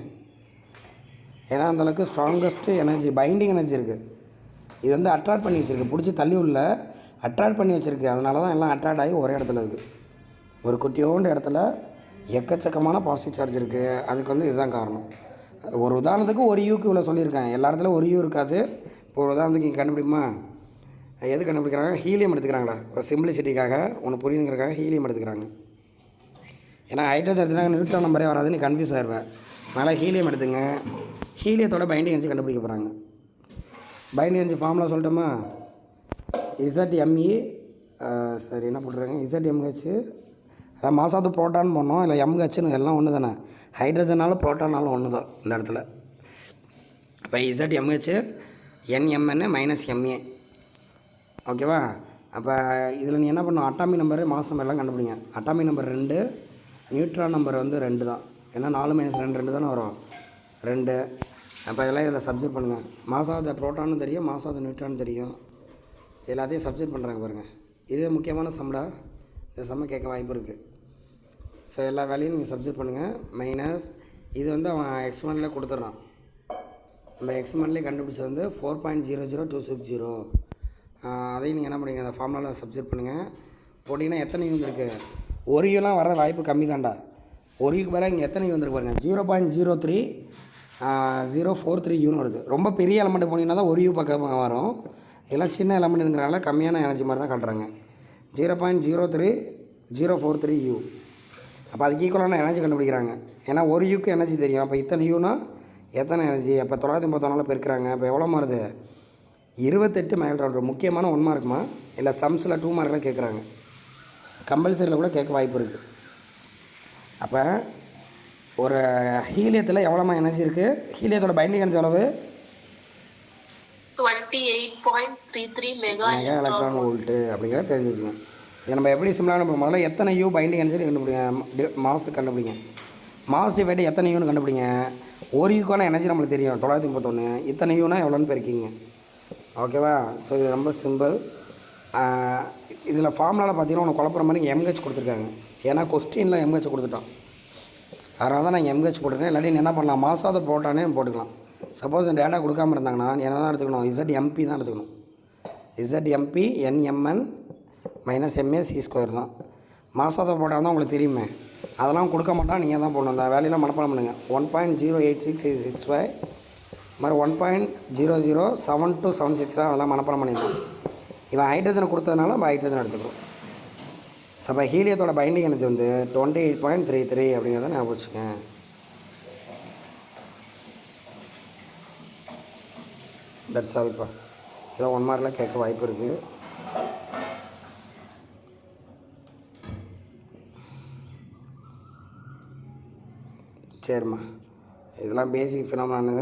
Speaker 1: ஏன்னா அந்தளவுக்கு ஸ்ட்ராங்கஸ்ட்டு எனர்ஜி, பைண்டிங் எனர்ஜி இருக்குது. இது வந்து அட்ராக்ட் பண்ணி வச்சுருக்கு, பிடிச்சி தள்ளி உள்ள அட்ராக்ட் பண்ணி வச்சுருக்கு. அதனால தான் எல்லாம் அட்ராக்ட் ஆகி ஒரே இடத்துல இருக்குது. ஒரு குட்டியோண்டு இடத்துல எக்கச்சக்கமான பாசிட்டிவ் சார்ஜ் இருக்குது. அதுக்கு வந்து இதுதான் காரணம். ஒரு உதாரணத்துக்கு ஒரு யூக்கு இவ்வளோ சொல்லியிருக்கேன். எல்லா இடத்துலையும் ஒரு யூ இருக்காது. இப்போ ஒரு உதாரணத்துக்கு இங்கே கண்டுபிடிக்குமா? எது கண்டுபிடிக்கிறாங்க? ஹீலியம் எடுத்துக்கிறாங்களா? ஒரு சிம்பிளிசிட்டிக்காக, ஒன்று புரியுங்கிறக்காக ஹீலியம் எடுத்துக்கிறாங்க. ஏன்னா ஹைட்ரஜன் எடுத்துனா நியூட்ரான் நம்பரே வராது, நீ கன்ஃபியூஸ் ஆயிடுவேன். அதனால் ஹீலியம் எடுத்துங்க. ஹீலியத்தோட பைண்டிங் எனர்ஜி கண்டுபிடிக்க போகிறாங்க. பைண்டிங் எனர்ஜி ஃபார்முலா சொல்லட்டுமா? இசட்எம்இ சரி என்ன போட்டுருக்காங்க? இசட்எம்ஹெச் அதான் மாஸ் ஆஃப் த ப்ரோட்டான் போடணும். இல்லை எம்ஹெச்னு எல்லாம் ஒன்று தானே. ஹைட்ரஜனாலும் ப்ரோட்டானாலும் ஒன்று தான் இந்த இடத்துல. அப்போ ZMH NMN மைனஸ் MA. ஓகேவா? அப்போ இதில் நீ என்ன பண்ணணும், அட்டாமி நம்பரு மாஸ் நம்பர்லாம் கண்டுபிடிங்க. அட்டாமி நம்பர் 2, நியூட்ரான் நம்பர் வந்து 2 தான். ஏன்னா 4 - 2 2 தானே வரும், 2. அப்போ இதெல்லாம் இதில் சப்ஜெக்ட் பண்ணுங்கள். மாஸ் ஆஃப் த ப்ரோட்டானும் தெரியும், மாஸ் ஆஃப் த நியூட்ரான் தெரியும். எல்லாத்தையும் சப்ஜெக்ட் பண்ணுறாங்க பாருங்கள். இது முக்கியமான சம்டா, இந்த சம்மை கேட்க வாய்ப்பு இருக்குது. ஸோ எல்லா வேலையும் நீங்கள் சப்ஜெக்ட் பண்ணுங்கள். மைனஸ் இது வந்து அவன் எக்ஸ்மெண்ட்லேயே கொடுத்துட்றான். நம்ம எக்ஸ்மெண்ட்லேயே கண்டுபிடிச்சது வந்து 4.00260. அதையும் நீங்கள் என்ன பண்ணுங்க, அந்த ஃபார்முலாவில் சப்ஜெக்ட் பண்ணுங்கள். போட்டிங்கன்னா எத்தனை யூ வந்துருக்கு, ஒரு யூலாம் வர வாய்ப்பு கம்மி தான்டா. ஒரு யூக்கு மேலே இங்கே எத்தனை யூ வந்துருக்கு பாருங்கள், 0.03043 யூன்னு வருது. ரொம்ப பெரிய எலமெண்ட் போனீங்கன்னா தான் ஒரு யூ பக்கமாக வரும். இதெல்லாம் சின்ன எலமெண்ட்டுங்கிறனால கம்மியான எனர்ஜி மாதிரி தான் காட்டுறாங்க. 0.03043 யூ. அப்போ அதுக்கு ஈக்குவலான எனர்ஜி கண்டுபிடிக்கிறாங்க. ஏன்னா ஒரு யூக்கு எனர்ஜி தெரியும். அப்போ இத்தனை யூனா எத்தனை எனர்ஜி, அப்போ 934 பெருக்கிறாங்க. இப்போ எவ்வளோ மாறுது, 28 மைல். முக்கியமான 1 மார்க்குமா இல்லை சம்ஸில் 2 மார்க்கெலாம் கேட்குறாங்க. கம்பல்சரியில் கூட கேட்க வாய்ப்பு இருக்குது. அப்போ ஒரு ஹீலியத்தில் எவ்வளோமா எனர்ஜி இருக்குது, ஹீலியத்தோட பைண்டிங் எனர்ஜி எவ்வளவு,
Speaker 2: 28.33 மெகா
Speaker 1: எலக்ட்ரான் வோல்ட்டு அப்படிங்கிறத தெரிஞ்சுச்சுங்க. இதை நம்ம எப்படி சிம்பிளான முதல்ல எத்தனை யூ பைண்டிங் எனர்ஜி கண்டுபிடிங்க, மாஸ் கண்டுபிடிங்க. மாஸ் டிவைடு எத்தனை யூன்னு கண்டுபிடிங்க. ஒரு யூக்கான எனர்ஜி நம்மளுக்கு தெரியும் 931, இத்தனை யூனா எவ்வளோன்னு பெருக்கிங்க. ஓகேவா? ஸோ இது ரொம்ப சிம்பிள். இதில் ஃபார்முலாவில் பார்த்தீங்கன்னா உனக்கு குழப்பற மாதிரி எம்ஹெச் கொடுத்துருக்காங்க. ஏன்னா கொஸ்டினில் எம்ஹெச் கொடுத்துட்டோம், அதனால தான் நான் எம்ஹெச் போட்டுருக்கேன். இல்லாட்டி என்ன பண்ணலாம், மாசாத போட்டானே போட்டுக்கலாம். சப்போஸ் டேட்டா கொடுக்காம இருந்தாங்கன்னா என்ன தான் எடுத்துக்கணும், ZMP தான் எடுத்துக்கணும். ZMP NMN மைனஸ் MA² தான். மாசாத போட்டால் தான் உங்களுக்கு தெரியுமே. அதெல்லாம் கொடுக்க மாட்டான், நீங்கள் தான் போடணும். அந்த வேலையெல்லாம் மனப்பாடம் பண்ணுங்கள். 1.08665 மாதிரி 1.007276 தான், அதெல்லாம் மனப்பாடம் பண்ணிடலாம். இவன் ஹைட்ரஜனை கொடுத்ததுனால நம்ம ஹைட்ரஜன் எடுத்துக்கிறோம். ஸோ அப்போ ஹீலியத்தோட பைண்டிங் எனர்ஜி வந்து 28.33 அப்படிங்கிறத ஞாபகம் வச்சுக்கேன். தட்ஸ் ஆல்ப்பா. இதை 1 மார்க்கில் கேட்க வாய்ப்பு இருக்குது. சரிம்மா, இதெல்லாம் பேசிக் ஃபினாமினானு